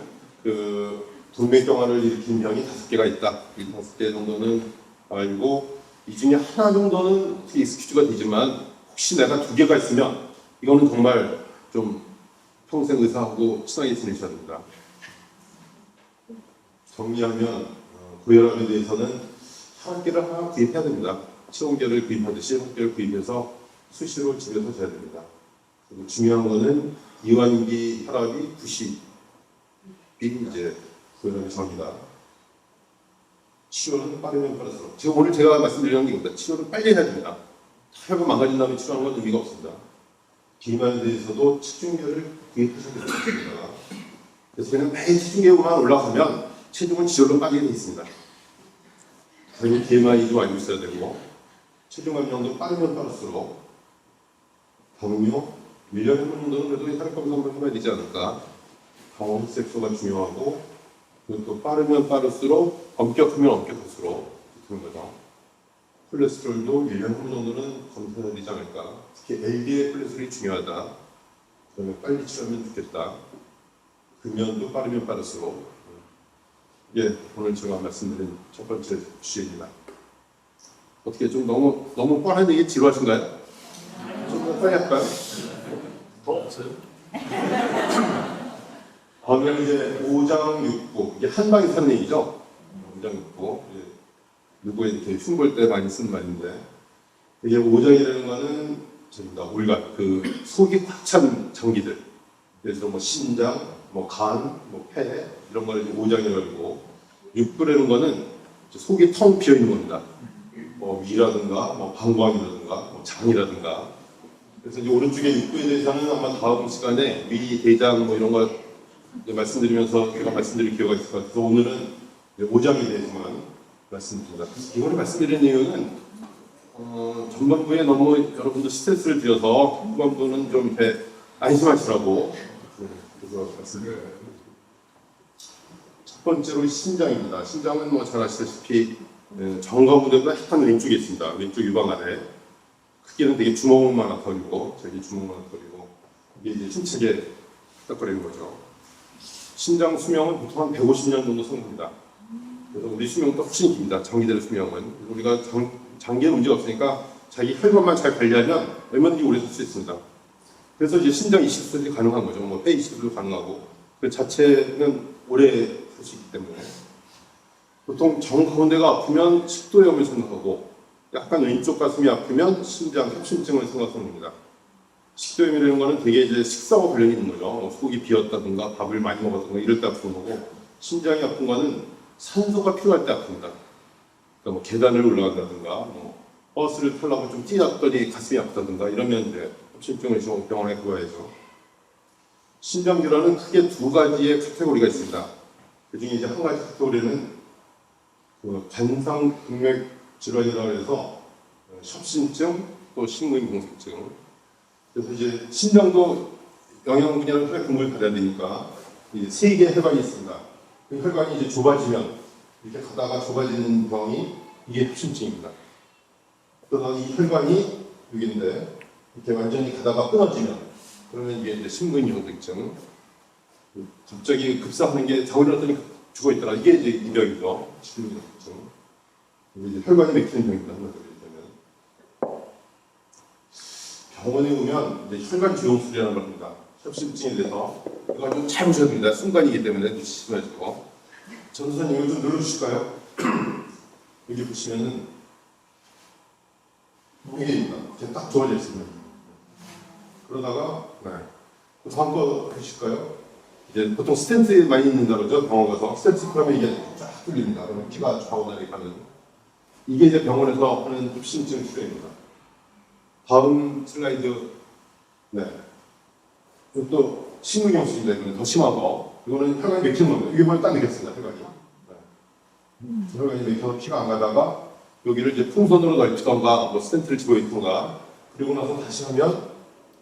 동맥경화를 일으킨 병이 5개가 있다. 이 5개 정도는 알고 이 중에 하나 정도는 익스큐즈가 되지만 혹시 내가 2개가 있으면 이거는 정말 좀 평생 의사하고 친하게 지내셔야 됩니다. 정리하면 고혈압에 대해서는 혈압계를 하나 구입해야 됩니다. 체온계를 구입하듯이 혈압계를 구입해서 수시로 집에서 재야 됩니다. 그리고 중요한 거는 이완기 혈압이 90이 이제 고혈압의 정이다. 치료는 빠르면 빠를수록 오늘 제가 말씀드리는 게 이겁니다. 치료를 빨리 해야 됩니다. 혈압이 망가진 다음에 치료하는 건 의미가 없습니다. 비만에 대해서도 체중계를 구입하셔야 됩니다. 그래서 그냥 매일 체중계만 올라가면 체중은 지절로 빠지게 되어 있습니다. 그리고 BMI도 알고 있어야 되고 체중 감량도 빠르면 빠를수록 당뇨 1년에 한 번 정도는 그래도 혈액 검사 한번 해봐야 되지 않을까. 강원 혈색소가 중요하고 그리고 또 빠르면 빠를수록 엄격하면 엄격할수록 그런 거죠. 콜레스테롤도 1년에 한 번 정도는 검사해야 되지 않을까. 특히 LDL 콜레스테롤이 중요하다. 그러면 빨리 치료하면 좋겠다. 금연도 빠르면 빠를수록. 오늘 제가 말씀드린 첫 번째 주제입니다. 어떻게 좀 너무 뻔한 얘기 지루하신가요? 좀 더 빨리 할까요? 없어요? 다음에는 이제 5장 6부. 이게 한 방에 사는 얘기죠? 5장 6부. 누구에 이렇게 흉볼 때 많이 쓰는 말인데, 이게 5장이라는 거는 온갖 속이 꽉 찬 장기들. 그래서 심장, 간, 폐, 이런 거를 5장이라고 하고, 6부라는 거는 속이 텅 비어 있는 겁니다. 위라든가, 방광이라든가, 장이라든가. 그래서 이제 오른쪽에 6부에 대해서는 아마 다음 시간에 위, 대장 이런 거 말씀드리면서 제가 말씀드릴 기회가 있을 것 같아서 오늘은 5장에 대해서만 말씀드립니다. 이번에 말씀드리는 이유는 전반부에 너무 여러분들 스트레스를 드려서 후반부는 좀 안심하시라고 그래서 말씀드려요. 첫 번째로 심장입니다. 심장은 잘 아시다시피 정가부대보다 약간 왼쪽에 있습니다. 왼쪽 유방 아래. 크기는 되게 주먹만한 털이고, 저기 주먹만한 털이고, 이게 이제 힘차게 딱-거리는 거죠. 심장 수명은 보통 한 150년 정도 사는니다. 그래서 우리 수명도 훨씬 깁니다. 장기들의 수명은. 우리가 장기에 문제가 없으니까 자기 혈관만 잘 관리하면 얼마든지 오래 살 수 있습니다. 그래서 이제 심장 이식 수술이 가능한 거죠. 폐 이식 수술도 가능하고. 그 자체는 오래 살 수 있기 때문에. 보통 정 가운데가 아프면 식도염을 생각하고, 약간 왼쪽 가슴이 아프면 심장 협심증을 생각합니다. 식도염이라는 거는 되게 이제 식사와 관련이 있는 거죠. 속이 비었다든가 밥을 많이 먹었다든가 이럴 때 아픈 거고, 심장이 아픈 거는 산소가 필요할 때 아픕니다. 그러니까 계단을 올라간다든가, 버스를 타려고 좀 뛰었더니 가슴이 아프다든가 이러면 이제 협심증을 병원에 가봐야죠. 심장 질환은 크게 2가지의 카테고리가 있습니다. 그 중에 이제 한 가지 카테고리는 관상동맥 질환이라고 해서 협심증, 또 심근경색증. 그래서 이제 심장도 영양분이랑 혈액 공급을 받아야 되니까 이 세 개의 혈관이 있습니다. 그 혈관이 이제 좁아지면 이렇게 가다가 좁아지는 병이 이게 협심증입니다. 그래서 이 혈관이 여기인데 이렇게 완전히 가다가 끊어지면 그러면 이게 이제 심근경색증. 갑자기 급사하는 게 자고 일어났더니 죽어 있더라. 이게 이제 이 병이죠. 심근경색증. 이제 혈관이 막히는 병입니다. 한마디로 얘기하면. 병원에 오면 이제 혈관 지용술이라는 겁니다. 협심증에 대해서 이거 좀 잘 보셔야 됩니다. 순간이기 때문에 조심하시고. 전도사님 이거 좀 눌러주실까요? 여기 보시면은 이게입니다. 이렇게 딱 좋아져 있습니다. 그러다가 다음 거 해주실까요? 이제 보통 스텐트 많이 있는다 그러죠. 병원 가서 스텐트 그러면 이게 쫙 뚫립니다. 그러면 피가 좌우나게 가는 이게 이제 병원에서 하는 협심증 치료입니다. 다음 슬라이드. 네. 또 심근경색인데 이거는 더 심하고 이거는 혈관이 막히는 겁니다. 이게 보면 딱 막혔습니다. 혈관이. 네. 혈관이 막혀서 피가 안 가다가 여기를 이제 풍선으로 넓히던가 뭐 스텐트를 집어넣던가 그리고 나서 다시 하면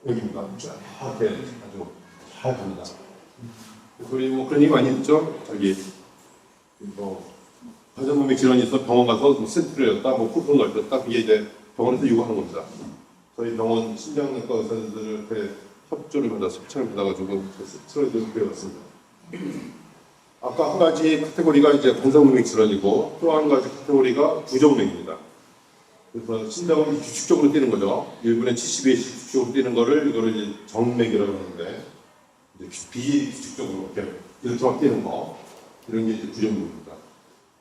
여기입니다. 쫙 이렇게 아주 잘 갑니다. 그리고 뭐 그런 얘기 많이 듣죠. 저기 뭐 관절문맥 질환이 있어 병원 가서 뭐 스텐트를 넣었다, 뭐 풍선을 넓혔다. 그게 이제 병원에서 요구하는 겁니다. 저희 병원 심장내과 의사들한테 협조를 받아서 협찬을 받아가지고 스트로이드를 배웠습니다. 아까 한 가지 카테고리가 이제 관상문맥 질환이고 또 한 가지 카테고리가 부정맥입니다. 그래서 심장은 규칙적으로 뛰는 거죠. 1분에 70에 규칙적으로 뛰는 거를 이거를 이제 정맥이라고 하는데 비규칙적으로 이렇게 막 뛰는 거 이런 게 이제 부정맥입니다.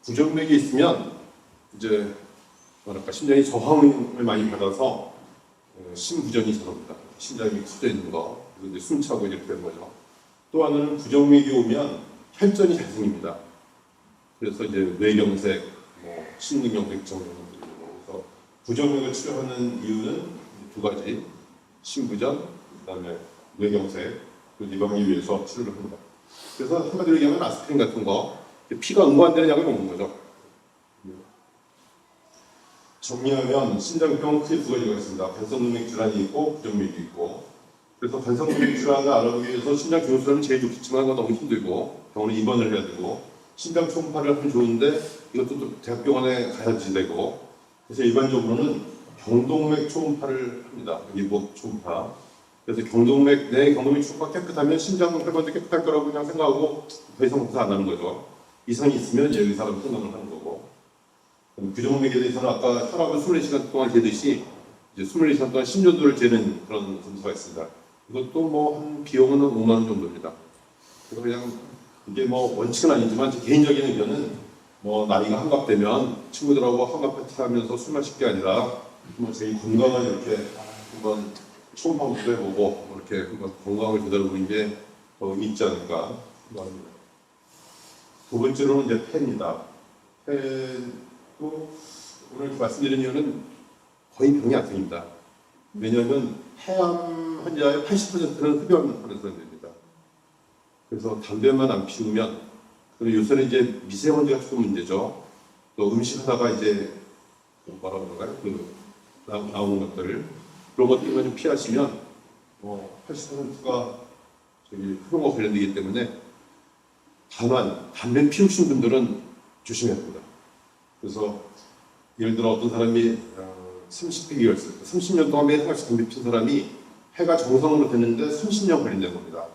부정맥이 있으면 이제 뭐랄까 심장이 저항을 많이 받아서 심부전이 저럽니다. 심장이 커져 있는 거, 이제 숨차고 이렇게 되는 거죠. 또 하나는 부정맥이 오면 혈전이 잘 생깁니다. 그래서 이제 뇌경색, 뭐 심근경색증 이런 것들이 그래서 부정맥을 치료하는 이유는 두 가지: 심부전, 그다음에 뇌경색, 그리고 예방을 위해서 치료를 합니다. 그래서 한마디로 얘기하면 아스피린 같은 거 피가 응고 안 되는 약을 먹는 거죠. 정리하면 심장병 크게 두 가지가 있습니다. 관성동맥 질환이 있고 부정맥이 있고. 그래서 관성동맥 질환을 알아보기 위해서 심장 교수라면 제일 좋겠지만 그건 너무 힘들고 병원에 입원을 해야 되고 심장 초음파를 하면 좋은데 이것도 또 대학병원에 가야지 되고 그래서 일반적으로는 경동맥 초음파를 합니다. 여기 목 초음파. 그래서 내 경동맥 초음파 깨끗하면 심장 혈관도 깨끗할 거라고 그냥 생각하고 더 이상 검사 안 하는 거죠. 이상이 있으면 여기 사람 생각을 하는 거고. 부정맥에 대해서는 아까 혈압을 24시간 동안 재듯이 이제 24시간 동안 심전도를 재는 그런 검사가 있습니다. 이것도 뭐 한 비용은 5만 원 정도입니다. 그래서 그냥 이게 뭐 원칙은 아니지만 제 개인적인 의견은 뭐 나이가 한갑되면 친구들하고 한갑 파티하면서 술 마실 게 아니라 뭐 제일 건강한 이렇게 한번 초음파도 해보고 이렇게 한번 건강을 제대로 보는 게 더 의미 있지 않을까 생각합니다. 두 번째로는 이제 폐입니다. 폐도 오늘 말씀드린 이유는 거의 병이 안 생깁니다. 왜냐하면 폐암 환자의 80%는 흡연하는 사람들입니다. 그래서 담배만 안 피우면, 그리고 요새는 이제 미세먼지가 조금 문제죠. 또 음식하다가 이제 뭐라고 그럴까요? 나오는 것들 그런 것들만 좀 피하시면 80%가 흡연과 관련되기 때문에 다만 담배 피우신 분들은 조심해야 합니다. 그래서 예를 들어 어떤 사람이 30대기가 있어요. 30년 동안 매일 하나씩 담배 핀 사람이 폐가 정상으로 됐는데 30년 걸린다는 겁니다.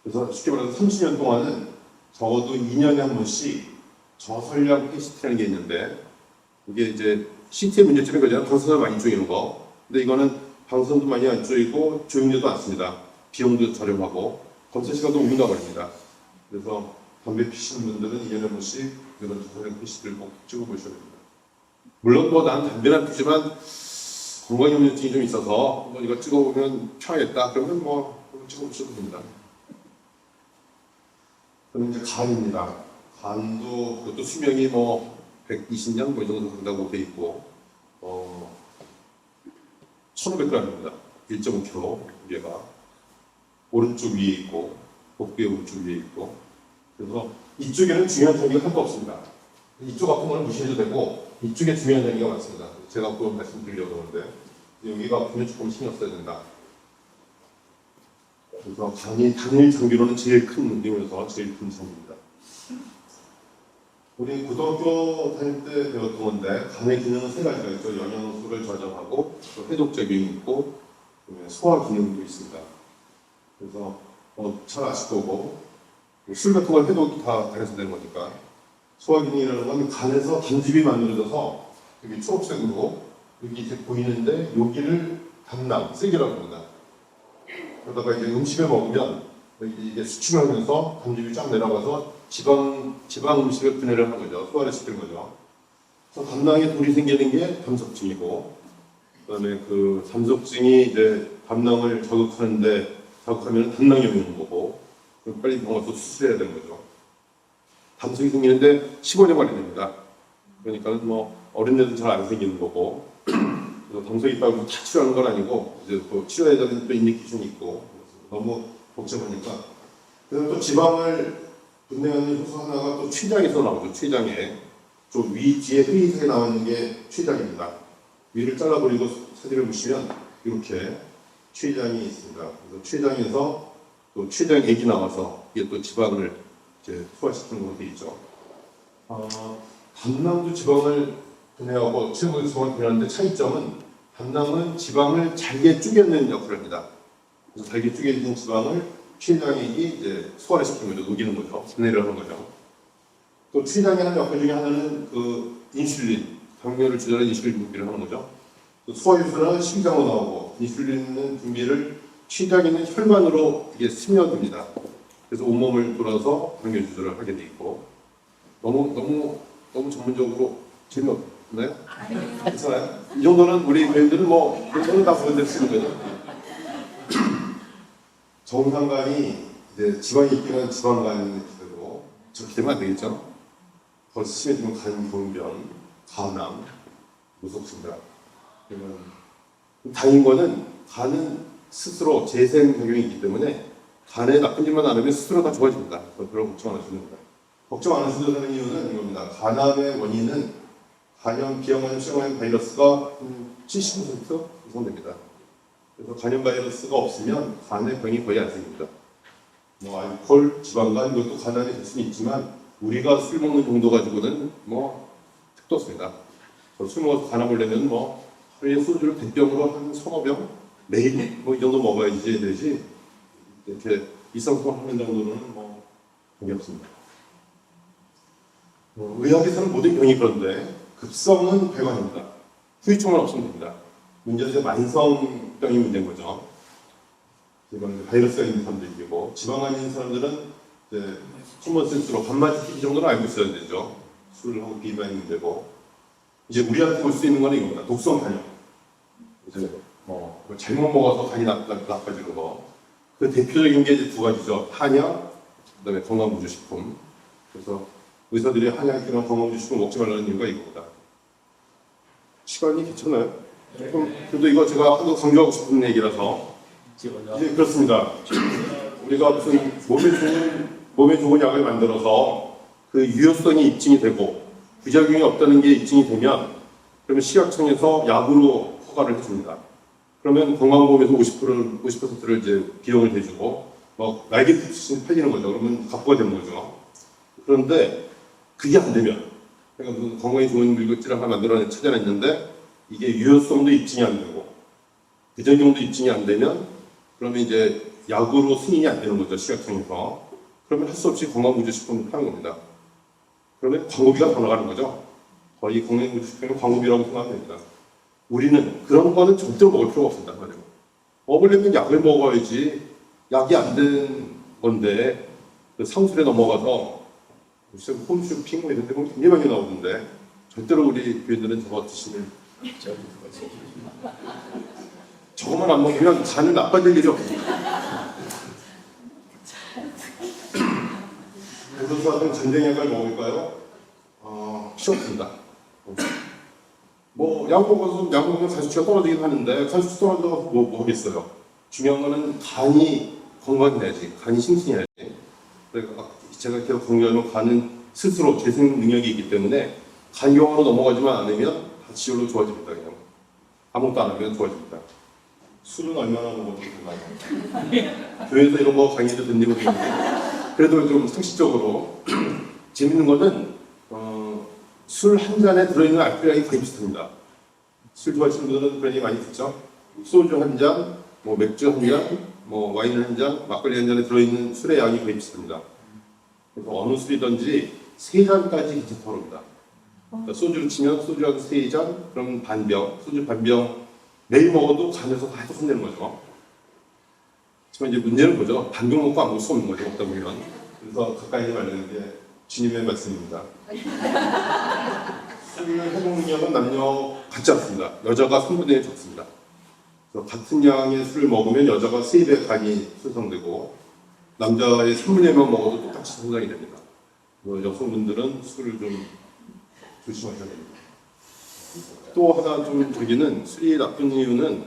그래서 쉽게 말해서 30년 동안은 적어도 2년에 한 번씩 저설량 PCT라는 게 있는데 이게 이제 CT의 문제점이 그잖아요. 방사선을 많이 쪼이는 거. 근데 이거는 방사선도 많이 안 쪼이고 조용히도 않습니다. 비용도 저렴하고 검사 시간도 5분도 걸립니다. 그래서 담배 피시는 분들은 2년에 한 번씩 이런 저설량 PCT를 꼭 찍어보셔야 됩니다. 물론 난 담배는 피지만 건강염려증이 좀 있어서 이거 찍어보면 편하겠다. 그러면 찍어보셔도 됩니다. 그럼 이제 간입니다. 간도 그것도 수명이 120년 이 정도 된다고 돼 있고 1,500g입니다. 1.5kg 무게가 오른쪽 위에 있고 복부의 오른쪽 위에 있고 그래서 이쪽에는 중요한 장기가 하나도 없습니다. 이쪽 아픈 거는 무시해도 되고 이쪽에 중요한 장기가 많습니다. 제가 그걸 말씀드리려고 하는데 여기가 보면 조금 신경 써야 된다. 그래서 간이 단일 장기로는 제일 큰 문제면서 제일 큰 장기입니다. 우리 고등학교 다닐 때 배웠던 건데 간의 기능은 세 가지가 있죠. 영양소를 저장하고 또 해독 작용이 있고 소화 기능도 있습니다. 그래서 잘 아실 거고 술 같은 걸 해독이 다 간에서 되는 거니까 소화 기능이라는 건 간에서 단즙이 만들어져서 여기 초록색으로 여기 이렇게 보이는데 여기를 담낭, 세기라고 합니다. 그러다가 이제 음식을 먹으면 이게 수축을 하면서 단즙이 쫙 내려가서 지방 음식을 분해를 하는 거죠. 소화를 시키는 거죠. 그래서 담낭에 돌이 생기는 게 담석증이고, 그다음에 그 담석증이 이제 담낭을 자극하면 담낭이 오는 거고, 그럼 빨리 병원에서 수술해야 되는 거죠. 담석이 생기는데 15년 걸리 됩니다. 그러니까 뭐 어린애들은 잘 안 생기는 거고, 그래서 담석이 있다고 다 치료하는 건 아니고 이제 또 치료해야 되는 또 인디케이션이 있고 너무 복잡하니까. 그다음에 또 지방을 분해하는 효소 하나가 또 췌장에서 나오죠. 췌장에 좀 위 뒤에 흐릿하게 나오는 게 췌장입니다. 위를 잘라버리고 사진을 보시면 이렇게 췌장이 있습니다. 그래서 췌장에서 또 췌장액이 나와서 이게 또 지방을 이제 소화시키는 것도 있죠. 담낭도 지방을 분해하고 체육도 지방을 분해하는데 차이점은 담낭은 지방을 잘게 쪼개는 역할을 합니다. 그래서 잘게 쪼개진 지방을 췌장액이 이제 소화를 시키는 거죠. 녹이는 거죠. 분해를 하는 거죠. 또 췌장의 하는 역할 중에 하나는 그 인슐린, 당뇨를 조절하는 인슐린 분비를 하는 거죠. 또 소화효소는 심장으로 나오고 인슐린은 분비를 췌장에 있는 혈관으로 이게 스며듭니다. 그래서 온몸을 돌아서 당뇨 조절을 하게 돼 있고 너무 전문적으로 재미없나요? 괜찮아요? 이 정도는 우리 배우들은 뭐 이 정도는 다 보는데 쓰는 거죠. 정상간이 이제 지방이 있기는 지방간이 되고 저렇게 되면 안 되겠죠. 더 심해지면 간경변, 간암, 무섭습니다. 그러면 다행인 거는 간은 스스로 재생작용이 있기 때문에 간에 나쁜 일만 안 하면 스스로 다 좋아집니다. 그런 걱정 안 하셔도 됩니다. 걱정 안 하셔도 되는 이유는 이겁니다. 간암의 원인은 간염, 비형간염, 실험간염 바이러스가 70% 이상 됩니다. 그래서 간염 바이러스가 없으면 간의 병이 거의 안 생깁니다. 뭐 알코올, 지방간 이것도 간암이 될 수는 있지만 우리가 술 먹는 정도 가지고는 뭐 택도 없습니다. 술 먹어서 간암 걸리면 뭐 하루에 소주를 100병으로 한 서너 병 매일 뭐 이 정도 먹어야지 되지 이렇게 일상생활 하는 정도는 뭐 관계 없습니다. 의학에서는 모든 병이 그런데 급성은 배관입니다. 후유증은 없으면 됩니다. 문제는 이제 만성병이 문제인 거죠. 이건 바이러스가 있는 사람들이고 지방간이 있는 사람들은 이제 코먼센스로 간마티 정도는 알고 있어야 되죠. 술하고 비만이 문제고 이제 우리한테 볼 수 있는 거는 이겁니다. 독성 간염. 이제 뭐 잘못 먹어서 간이 나빠지는 거. 그 대표적인 게 이제 두 가지죠. 한약, 그다음에 건강보조식품. 그래서 의사들이 한약이나 건강보조식품 먹지 말라는 이유가 이겁니다. 시간이 괜찮아요? 그래도 이거 제가 하도 강조하고 싶은 얘기라서 이제 그렇습니다. 우리가 무슨 몸에 좋은 약을 만들어서 그 유효성이 입증이 되고 부작용이 없다는 게 입증이 되면 그러면 식약청에서 약으로 허가를 해줍니다. 그러면 건강보험에서 50%를 이제 비용을 대주고 막 날개 푸신 팔리는 거죠. 그러면 갑부가 되는 거죠. 그런데 그게 안 되면 그러니까 무슨 건강에 좋은 물질을 하나 찾아냈는데 이게 유효성도 입증이 안 되고 부작용도 입증이 안 되면 그러면 이제 약으로 승인이 안 되는 거죠. 식약청에서. 그러면 할 수 없이 건강보조식품을 파는 겁니다. 그러면 광고비가 더 나가는 거죠. 거의 건강보조식품은 광고비라고 생각하면 됩니다. 우리는 그런 거는 절대로 먹을 필요가 없습니다. 먹으려면 약을 먹어야지. 약이 안 된 건데 그 상술에 넘어가서 무슨 홈쇼핑 뭐 이런 데 보면 굉장히 많이 나오는데 절대로 우리 교인들은 저거 드시면 저거만 안 먹으면 간을 나빠질 일이 없습니다. 그래서 전쟁약을 먹을까요? 싫습니다. 뭐 약 먹으면 간수치가 떨어지긴 하는데 간수치 떨어져서 뭐 하겠어요. 중요한 거는 간이 건강해야지, 간이 싱싱해야지. 그러니까 제가 계속 강조하면 간은 스스로 재생 능력이 있기 때문에 간경화로 넘어가지만 않으면 다 지올로 좋아집니다. 그냥 아무것도 안 하면 좋아집니다. 술은 얼마나 먹어도 되나요? 교회에서 이런 거 강의도 듣는 것도 있는데 그래도 좀 상식적으로 재밌는 거는 술 한 잔에 들어있는 알코올량이 거의 비슷합니다. 술 좋아하시는 분들은 그런 얘기 많이 듣죠. 소주 한 잔, 뭐 맥주 한 잔, 뭐 와인 한 잔, 막걸리 한 잔에 들어있는 술의 양이 거의 비슷합니다. 그래서 어느 술이든지 3잔까지 괜찮다고 합니다. 그러니까 소주를 치면 소주 한 3잔, 그럼 반병, 소주 반병 매일 먹어도 간에서 다 해독 혼내는 거죠. 하지만 이제 문제는 뭐죠? 반병 먹고 안 먹을 수 없는 거죠. 먹다 보면. 그래서 가까이 하지 말라는 게 주님의 말씀입니다. 술 해독 능력은 남녀 같지 않습니다. 여자가 3분의 1 적습니다. 그래서 같은 양의 술을 먹으면 여자가 3배 간이 손상되고 남자의 3분의 1만 먹어도 똑같이 손상이 됩니다. 여성분들은 술을 좀 조심하셔야 됩니다. 또 하나 좀 저기는 술이 나쁜 이유는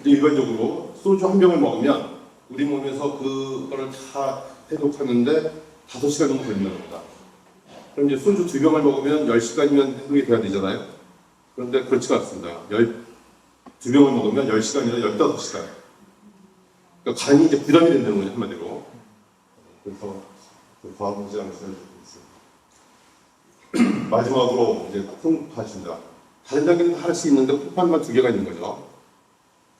이제 일반적으로 소주 한 병을 먹으면 우리 몸에서 그거를 다 해독하는데 5시간 정도 걸린다는 겁니다. 그럼 이제 소주 2병을 먹으면 10시간이면 해독이 돼야 되잖아요. 그런데 그렇지가 않습니다. 2병을 먹으면 10시간이나 15시간. 그러니까 간이 이제 부담이 된다는 거죠, 한마디로. 그래서 과학하지 않으시면 좋겠습니다. 마지막으로 이제 콩팥입니다. 다른 단계는 하나씩 있는데 콩팥만 2개가 있는 거죠.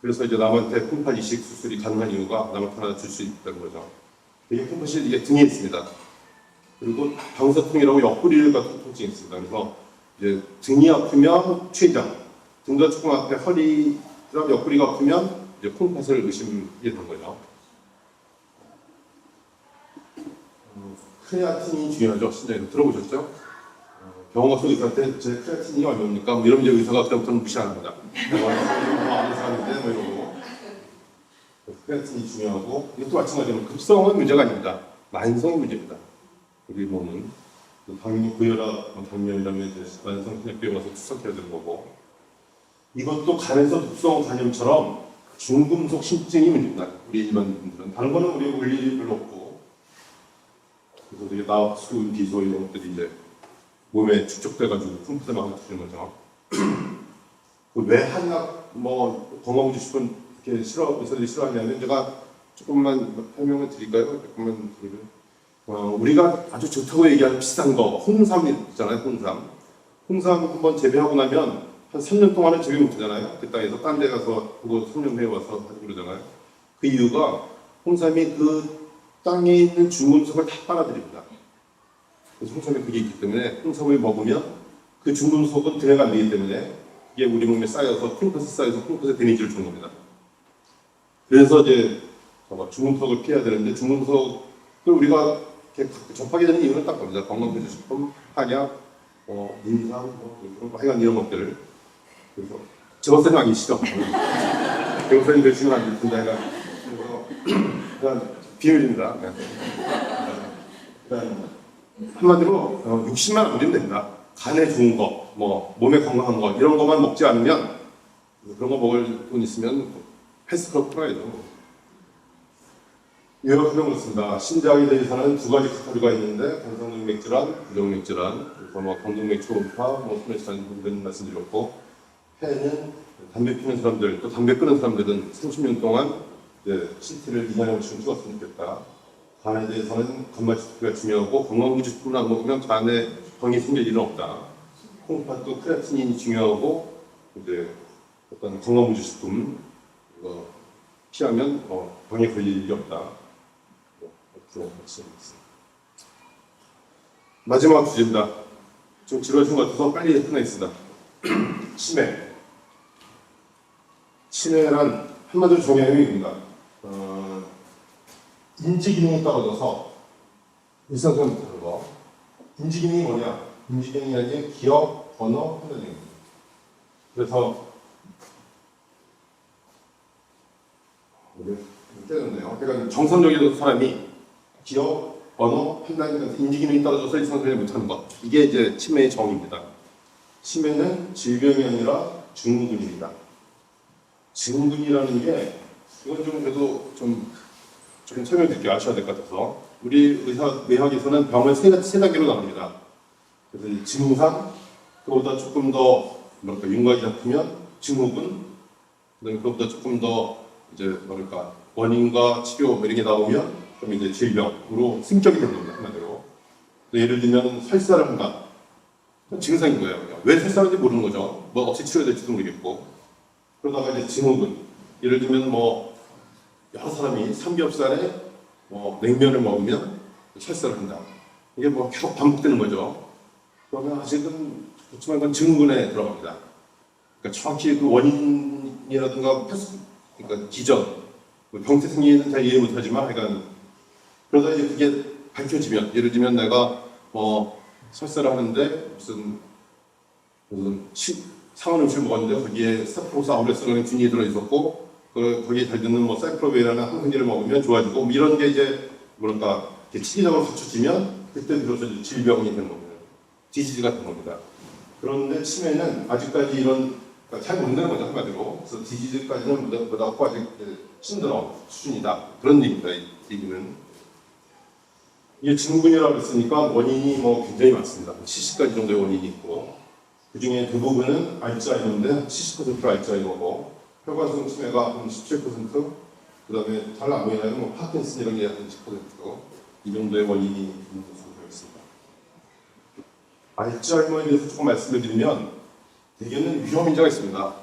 그래서 이제 남한테 콩팥 이식 수술이 가능한 이유가 남한테 하나 줄 수 있다는 거죠. 이게 콩팥이 이게 등에 있습니다. 그리고 방사통이라고 옆구리를 같은 통증이 있습니다. 그래서 이제 등이 아프면 췌장, 등과 조금 앞에 허리랑 옆구리가 아프면 이제 콩팥을 의심하게 된 거죠. 크레아틴이 중요하죠. 신장에서 들어보셨죠? 병원 가서 의사한테 제 크레아틴이 얼마입니까? 뭐 이러면 이제 의사가 그때부터는 무시합니다. 아는 사람인데 뭐 이러고. 크레아틴이 중요하고 이것도 마찬가지로 급성은 문제가 아닙니다. 만성이 문제입니다. 우리 몸은 고혈압, 당뇨이라면 이제 만성 혈액병 와서 투석해야 되는 거고 이것도 간에서 급성 간염처럼 중금속 신증이 문제입니다. 우리 일반인들은 다른 거는 우리 올 일이 별로 없고 그래서 되게 나수, 비소 이런 것들이 이제 몸에 축적돼가지고 콩팥에 망가뜨리는 거죠. 왜 한약 뭐 건강주식은 이렇게 의사들이 싫어하냐면 제가 조금만 설명을 드릴까요? 조금만 드리면 우리가 아주 좋다고 얘기하는 비싼 거 홍삼 있잖아요. 홍삼 한번 재배하고 나면 한 3년 동안은 재배 못하잖아요. 그 땅에서 딴 데 가서 그거 3년 후에 와서 하고 그러잖아요. 그 이유가 홍삼이 그 땅에 있는 중금속을 다 빨아들입니다. 그래서 홍삼에 그게 있기 때문에 홍삼을 먹으면 그 중금속은 대화가 안 되기 때문에 이게 우리 몸에 쌓여서 콩팥에 쌓여서 콩팥에 데미지를 주는 겁니다. 그래서 이제 중금속을 피해야 되는데 중금속을 우리가 이렇게 접하게 되는 이유는 딱 겁니다. 건강보조식품, 한약, 인삼, 하여간 이런 것들. 그래서 제박사님 안 계시죠? 제박사님 되시면 안 될 텐데, 그냥 비밀입니다. 한마디로 60만 안 되면 됩니다. 간에 좋은 거, 뭐 몸에 건강한 거 이런 것만 먹지 않으면 그런 거 먹을 돈 있으면 헬스클럽 풀어야죠. 요약하면 그렇습니다. 신장에 대해서는 2가지 카테고리가 있는데 간성동맥질환, 부정맥질환, 그래서 뭐 강동맥 초음파, 뭐 소매질환 등등 말씀드렸고 폐는 담배 피는 사람들, 또 담배 끊는 사람들은 30년 동안 이제 CT를 2년에 5씩 찍었으면 좋겠다. 간에 대해서는 건강식품가 중요하고 건강기준식품을 안 먹으면 간에 병이 생길 일은 없다. 콩팥도 크레아틴이 중요하고 이제 어떤 건강기준식품 이거 피하면 병에 걸릴 일이 없다. 마지막 주제입니다. 좀 지루하신 것 같아서 빨리 끝내겠습니다. 치매. 치매란 한마디로 정형외입니다. 인지 기능이 떨어져서 일상생활 못하는 거. 인지 기능이 뭐냐? 인지 기능이라는 게 기억, 언어, 판단력입니다. 그래서 깨졌네요. 그러니까 정상적인 사람이 기억, 언어, 판단, 인지 기능이 떨어져서 일상생활을 못하는 것. 이게 이제 치매의 정의입니다. 치매는 질병이 아니라 증후군입니다. 증후군이라는 게 이건 좀 그래도 좀 설명드릴게요. 아셔야 될 것 같아서. 우리 의학에서는 병을 세 단계로 나눕니다. 그래서 증상, 그보다 조금 더 뭐랄까 윤곽이 잡히면 증후군, 그다음에 그보다 조금 더 이제 뭐랄까 원인과 치료 뭐 이런 게 나오면 그럼 이제 질병으로 승격이 되는 겁니다. 한마디로. 예를 들면 설사를 한다. 그건 증상인 거예요. 왜 설사하는지 모르는 거죠. 뭐 어떻게 치료될지도 모르겠고. 그러다가 이제 증후군. 예를 들면 뭐 여러 사람이 삼겹살에 뭐 냉면을 먹으면 설사를 한다. 이게 뭐 계속 반복되는 거죠. 그러면 아직은 그렇지만 그건 증후군에 들어갑니다. 그러니까 정확히 그 원인이라든가 그러니까 기전, 병태 생리는 잘 이해 못하지만, 그러니까 그러다 이제 그게 밝혀지면, 예를 들면 내가 뭐 설사를 하는데 무슨 상한 음식을 먹었는데 거기에 스타프로스 아우레스라는 균이 들어 있었고, 거기에 잘 듣는 뭐 사이클로베라는 항생제를 먹으면 좋아지고, 뭐 이런 게 이제 뭐랄까 치기적으로 갖춰지면 그때 비로소 질병이 되는 겁니다. 디지즈가 되는 겁니다. 그런데 치매는 아직까지 이런 그러니까 잘 모른다는 거죠, 한마디로. 그래서 디지즈까지는 보다 아직 신드롬 수준이다. 그런 얘기입니다. 이 얘기는. 이게 증후군이라고 했으니까 원인이 뭐 굉장히 많습니다. 70가지 정도의 원인이 있고, 그 중에 대부분은 알츠하이머인데 70% 알츠하이머고, 혈관성 치매가 한 17%, 그 다음에 잘 안 보이나요? 뭐 파킨슨 이런 게 한 10%, 이 정도의 원인이 있는 것으로 되어 있습니다. 알츠하이머에 대해서 조금 말씀을 드리면, 대개는 위험인자가 있습니다.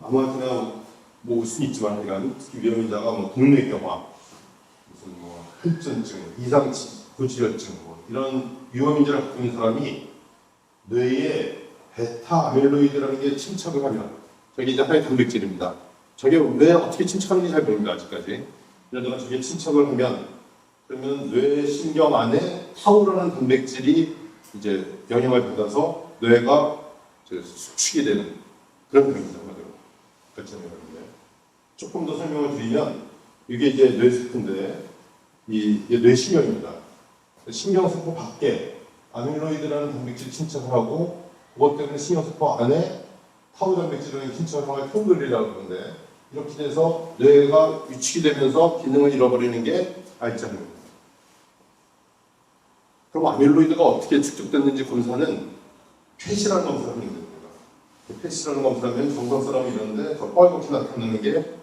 아무한테나 뭐 올 수는 있지만, 특히 위험인자가 뭐 동맥경화, 무슨 뭐 혈전증, 이상고지혈증, 뭐 이런 위험인자를 갖고 있는 사람이 뇌에 베타 아밀로이드라는 게 침착을 하면, 저게 이제 하나의 단백질입니다. 저게 왜 어떻게 침착하는지 잘 모릅니다, 아직까지. 그러나 저게 침착을 하면, 그러면 뇌 신경 안에 타우라는 단백질이 이제 영향을 받아서 뇌가 수축이 되는 그런 병입니다. 그렇게 생각하는데, 조금 더 설명을 드리면, 이게 이제 뇌세포인데, 이게 뇌신경입니다. 신경세포 밖에 아밀로이드라는 단백질이 침착을 하고, 그것 때문에 신경세포 안에 타우 단백질이라는 침착을 하는 통근이라고 그러는데, 이렇게 돼서 뇌가 위축이 되면서 기능을 잃어버리는 게 알츠하이머입니다. 그럼 아밀로이드가 어떻게 축적됐는지 검사는 펫이라는 검사를 하는 겁니다. 펫이라는 검사는 정상 사람이 있는데 더 빨갛게 나타나는 게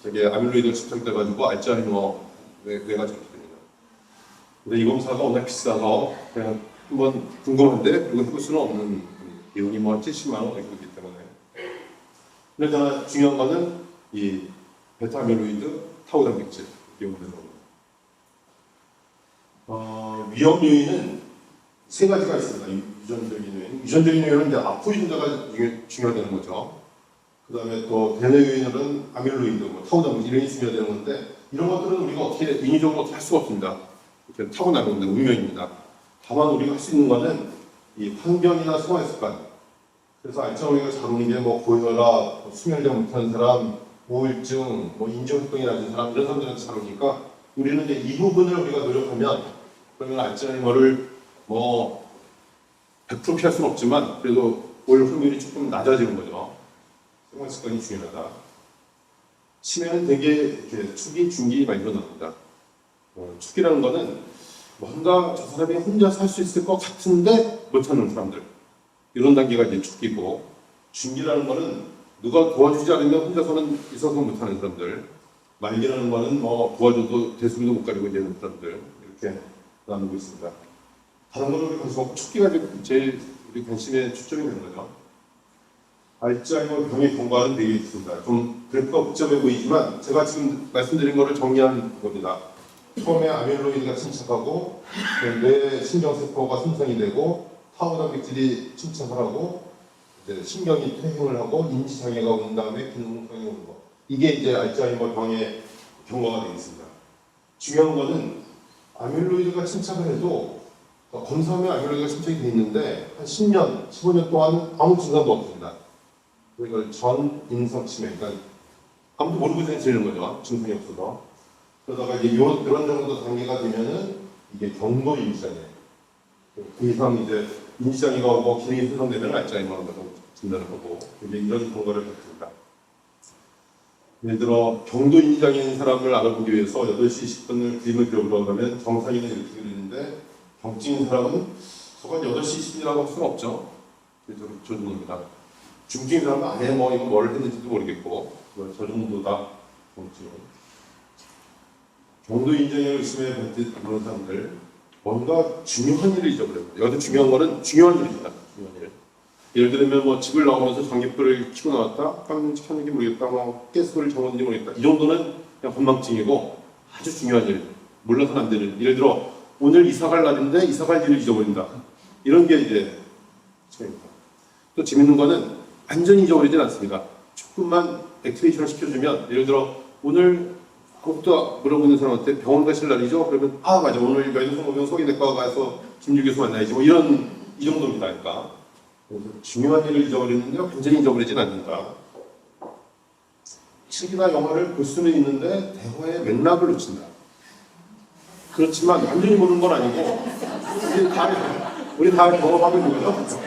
저게 아밀로이드가 집착돼가지고 알츠하이머 뇌가 잡힙니다. 근데 이 검사가 워낙 비싸서 그냥 한번 궁금한데 그리고 해볼 수는 없는 비용이 뭐 70만 원 정도이기 때문에. 그러나 중요한 거는 이 베타 아밀로이드 타우 단백질 이용되는 겁니다. 위험 요인은 세 가지가 있습니다. 유전적인 요인. 유전적인 요인은 이제 아프 유전자가 중요하다는 거죠. 그 다음에 또 대뇌 요인은 아밀로이드, 뭐 타우 단백질 이런 게 중요하다는 건데, 이런 것들은 우리가 어떻게 인위적으로 어떻게 할 수가 없습니다. 이렇게 타고나는 건데 운명입니다. 다만 우리가 할 수 있는 거는 이 환경이나 생활 습관. 그래서 알츠하이머가 잘 오는 게 뭐 고혈압, 수면을 잘 못하는 사람, 우울증, 뭐 인지활동이 낮은 사람 이런 사람들한테 잘 오니까 우리는 이제 이 부분을 우리가 노력하면 그러면 알츠하이머를 뭐 100% 피할 수는 없지만 그래도 올 확률이 조금 낮아지는 거죠. 생활 습관이 중요하다. 치매는 되게 이렇게 초기, 중기 많이 일어납니다. 초기라는 거는 뭔가 저 사람이 혼자 살 수 있을 것 같은데 못하는 사람들. 이런 단계가 이제 초기고, 중기라는 거는 누가 도와주지 않으면 혼자서는 있어서 못하는 사람들. 말기라는 거는 뭐 도와줘도 대수비도 못 가리고 있는 사람들. 이렇게 나누고 있습니다. 다른 거는 우리 관심 없고 초기가 제일 우리 관심에 초점이 되는 거죠. 알츠하이머 병의 경과는 되게 있습니다. 좀 그래프가 복잡해 보이지만 제가 지금 말씀드린 거를 정리한 겁니다. 처음에 아밀로이드가 침착하고 뇌 신경세포가 손상이 되고 타우 단백질이 침착을 하고 이제 신경이 퇴행을 하고 인지장애가 온 다음에 기능성이 오는 거. 이게 이제 알츠하이머 병의 경과가 되겠습니다. 중요한 거는 아밀로이드가 침착을 해도 검사하면 아밀로이드가 침착이 돼 있는데 한 10년, 15년 동안 아무 증상도 없습니다. 이걸 전인성 치매, 그러니까 아무도 모르고 지내는 거죠. 증상이 없어서. 그러다가 이제 이런 정도 단계가 되면은 이게 경도 인지장애. 그 이상 이제 인지장애가 오고 기능이 손상되면 알츠하이머라고 진단을 하고 이제 이런 경과를 겪습니다. 예를 들어 경도 인지장애인 사람을 알아보기 위해서 8시 20분을 그림을 그려보려고 하면 정상인은 이렇게 그리는데 병증인 사람은 저건 8시 20분이라고 할 수는 없죠. 저 정도입니다. 중증인 사람은 아예 뭐 이거 뭘 했는지도 모르겠고 저 정도다. 정도 인정에 의심에 그런 사람들 뭔가 중요한 일을 잊어버려요. 여기서 중요한 거는 중요한 일입니다. 중요한 일. 예를 들면 뭐 집을 나오면서 전기불을 켜고 나왔다, 깜짝 켰는지 모르겠다, 뭐 가스불을 정했는지 모르겠다. 이 정도는 그냥 건망증이고 아주 중요한 일, 몰라서는 안 되는. 예를 들어 오늘 이사 갈 날인데 이사 갈 일을 잊어버린다. 이런 게 이제 중요합니다. 또 재밌는 거는 완전히 잊어버리진 않습니다. 조금만 액티베이션을 시켜주면 예를 들어 오늘 아무것도 물어보는 사람한테 병원 가실 날이죠? 그러면 아 맞아 오늘 여의도 소개내과 가서 김유 교수 만나야지 뭐 이런 이 정도입니다. 그러니까 그래서 중요한 일을 잊어버리는데 완전히 잊어버리진 않는다. 책이나 영화를 볼 수는 있는데 대화의 맥락을 놓친다. 그렇지만 완전히 모르는 건 아니고 우리 다 경험하고 있는 거죠.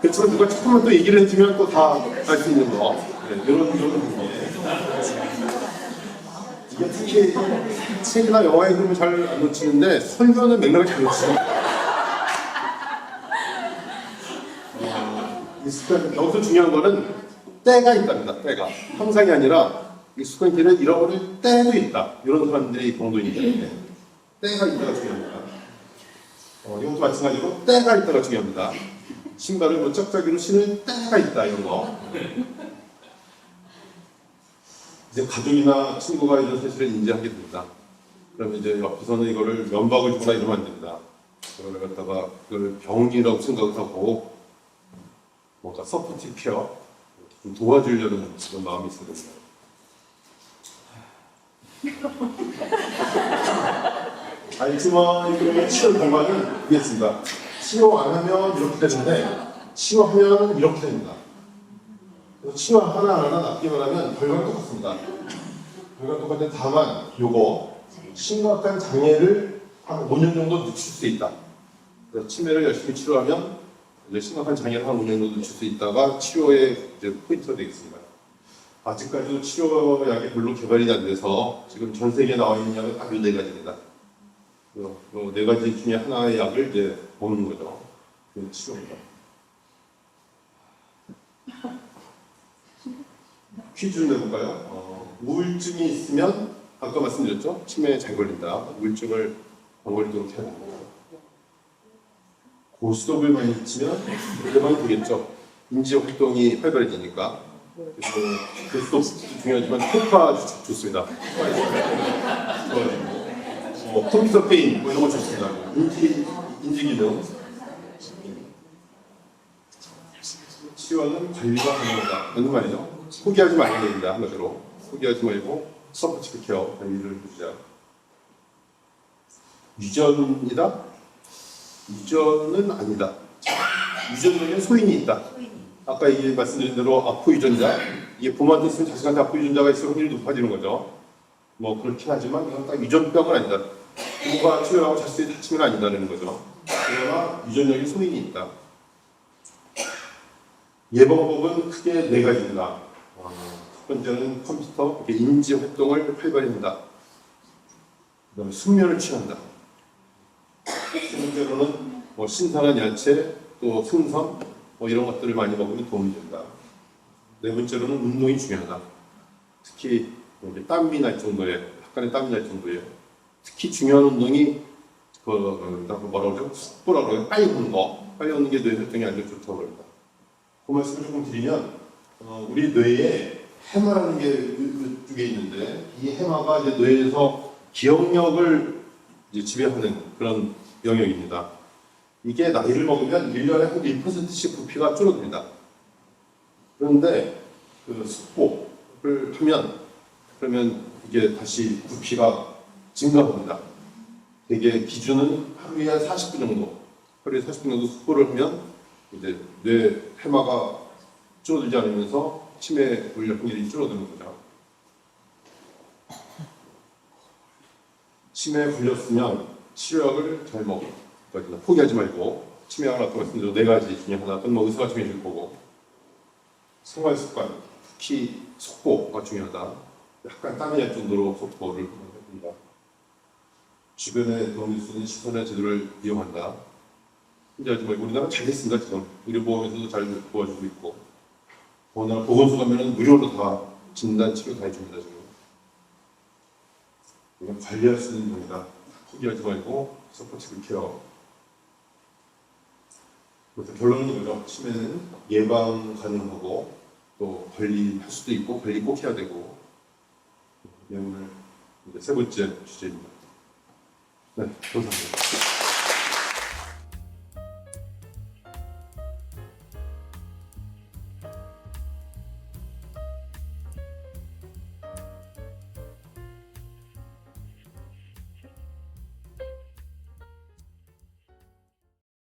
그렇지만 누가 조금만 또 얘기를 해주면 또 다 알 수 있는 거. 네, 이런 분위기. 이게 특히 책이나 영화의 흐름을 잘 안 놓치는데 설교는 맥락을 잘 놓치죠. 이 습관, 여기서 중요한 거는 때가 있답니다. 때가 항상이 아니라 이 습관기를 잃어버릴 때도 있다. 이런 사람들이 공동이기 때문에 때가 있다가 중요합니다. 이것도 마찬가지로 때가 있다가 중요합니다. 신발을 뭐 짝짝이로 신을 때가 있다 이런 거. 이제 가족이나 친구가 이런 사실을 인지하게 됩니다. 그러면 이제 옆에서는 이거를 면박을 주거나 이러면 안 됩니다. 그걸 갖다가 그걸 병이라고 생각하고 뭔가 서포티브 케어 좀 도와주려는 그런 마음이 있어야 됩니다. 알츠하이머의 그러면 치료 결과는 이겠습니다. 치료 안 하면 이렇게 되는데 치료하면 이렇게 됩니다. 그래서 치료 하나하나 낫기만 하면 결과는 똑같습니다. 결과는 똑같은데 다만 요거 심각한 장애를 한 5년 정도 늦출 수 있다. 그래서 치매를 열심히 치료하면 이제 심각한 장애를 한 5년 정도 늦출 수 있다가 치료의 이제 포인트가 되겠습니다. 아직까지도 치료약이 별로 개발이 안 돼서 지금 전 세계에 나와 있는 약은 딱 이 네 가지입니다. 네 가지 중에 하나의 약을 이제 먹는 거죠. 그 치료입니다. 퀴즈 좀 내볼까요? 우울증이 있으면 아까 말씀드렸죠? 치매에 잘 걸린다. 우울증을 안 걸리도록 해야 됩니다. 고스톱을 많이 치면 예방이 되겠죠. 인지 활동이 활발해지니까. 그래서 고스톱 중요하지만 토파 좋습니다. 컴퓨터 게임 뭐 이런 거 좋습니다. 인지 기능. 치료는 관리가 가능하다. 맞는 말이죠. 포기하지 말아야 됩니다. 한마디로 포기하지 말고 서포트 케어 관리를 해주자. 유전이다? 유전은 아니다. 유전에는 소인이 있다. 아까 이게 말씀드린 대로 아포 유전자, 이게 부모한테 있으면 자식한테 아포 유전자가 있을 확률이 높아지는 거죠. 뭐 그렇긴 하지만 이건 딱 유전병은 아니다. 부모가 치료하고 자식이 다치면 아니다라는 거죠. 그러나 유전력이 소인이 있다. 예방법은 크게 네 가지입니다. 첫 번째는 컴퓨터, 인지 활동을 활발히 한다. 그다음에 숙면을 취한다. 세 번째로는 뭐 신선한 야채, 또 생선 뭐 이런 것들을 많이 먹으면 도움이 된다. 네 번째로는 운동이 중요하다. 특히 땀이 날 정도의, 약간의 땀이 날 정도의 특히 중요한 운동이 뭐라고 그러죠? 숙보라고 그래요. 빨리 걷는 거. 빨리 걷는 게 뇌 활동에 아주 좋다고 합니다. 그 말씀을 조금 드리면 우리 뇌에 해마라는 게 이쪽에 있는데 이 해마가 이제 뇌에서 기억력을 이제 지배하는 그런 영역입니다. 이게 나이를 먹으면 1년에 한 1%씩 부피가 줄어듭니다. 그런데 그 숙보를 하면 그러면 이게 다시 부피가 증가합니다. 이게 기준은 하루에 한 40분 정도, 하루에 40분 정도 숙보를 하면 이제 뇌 해마가 줄어들지 않으면서 치매 걸릴 확률이 줄어드는 거죠. 치매에 걸렸으면 치료약을 잘 먹어. 그러니까 포기하지 말고 치매가 나타났습니다 네 가지 중에 하나, 또는 뭐 의사가 정해줄 거고 생활 습관, 특히 속보가 중요하다. 약간 땀이 날 정도로 속보를 합니다. 주변에 도움줄 수 있는 시선의 제도를 이용한다. 이제 정말 우리나라 잘 됐습니다. 지금 의료보험에서도 잘 도와주고 있고, 오늘 보건소 가면은 무료로 다 진단 치료 다 해줍니다. 지금 이건 관리할 수 있는 병이다. 포기하지 말고 서포티브 케어. 그래서 결론은 이거죠. 치매는 예방 가능하고 또 관리할 수도 있고 관리 꼭 해야 되고. 이게 오늘 이제 세 번째 주제입니다. 네, 감사합니다.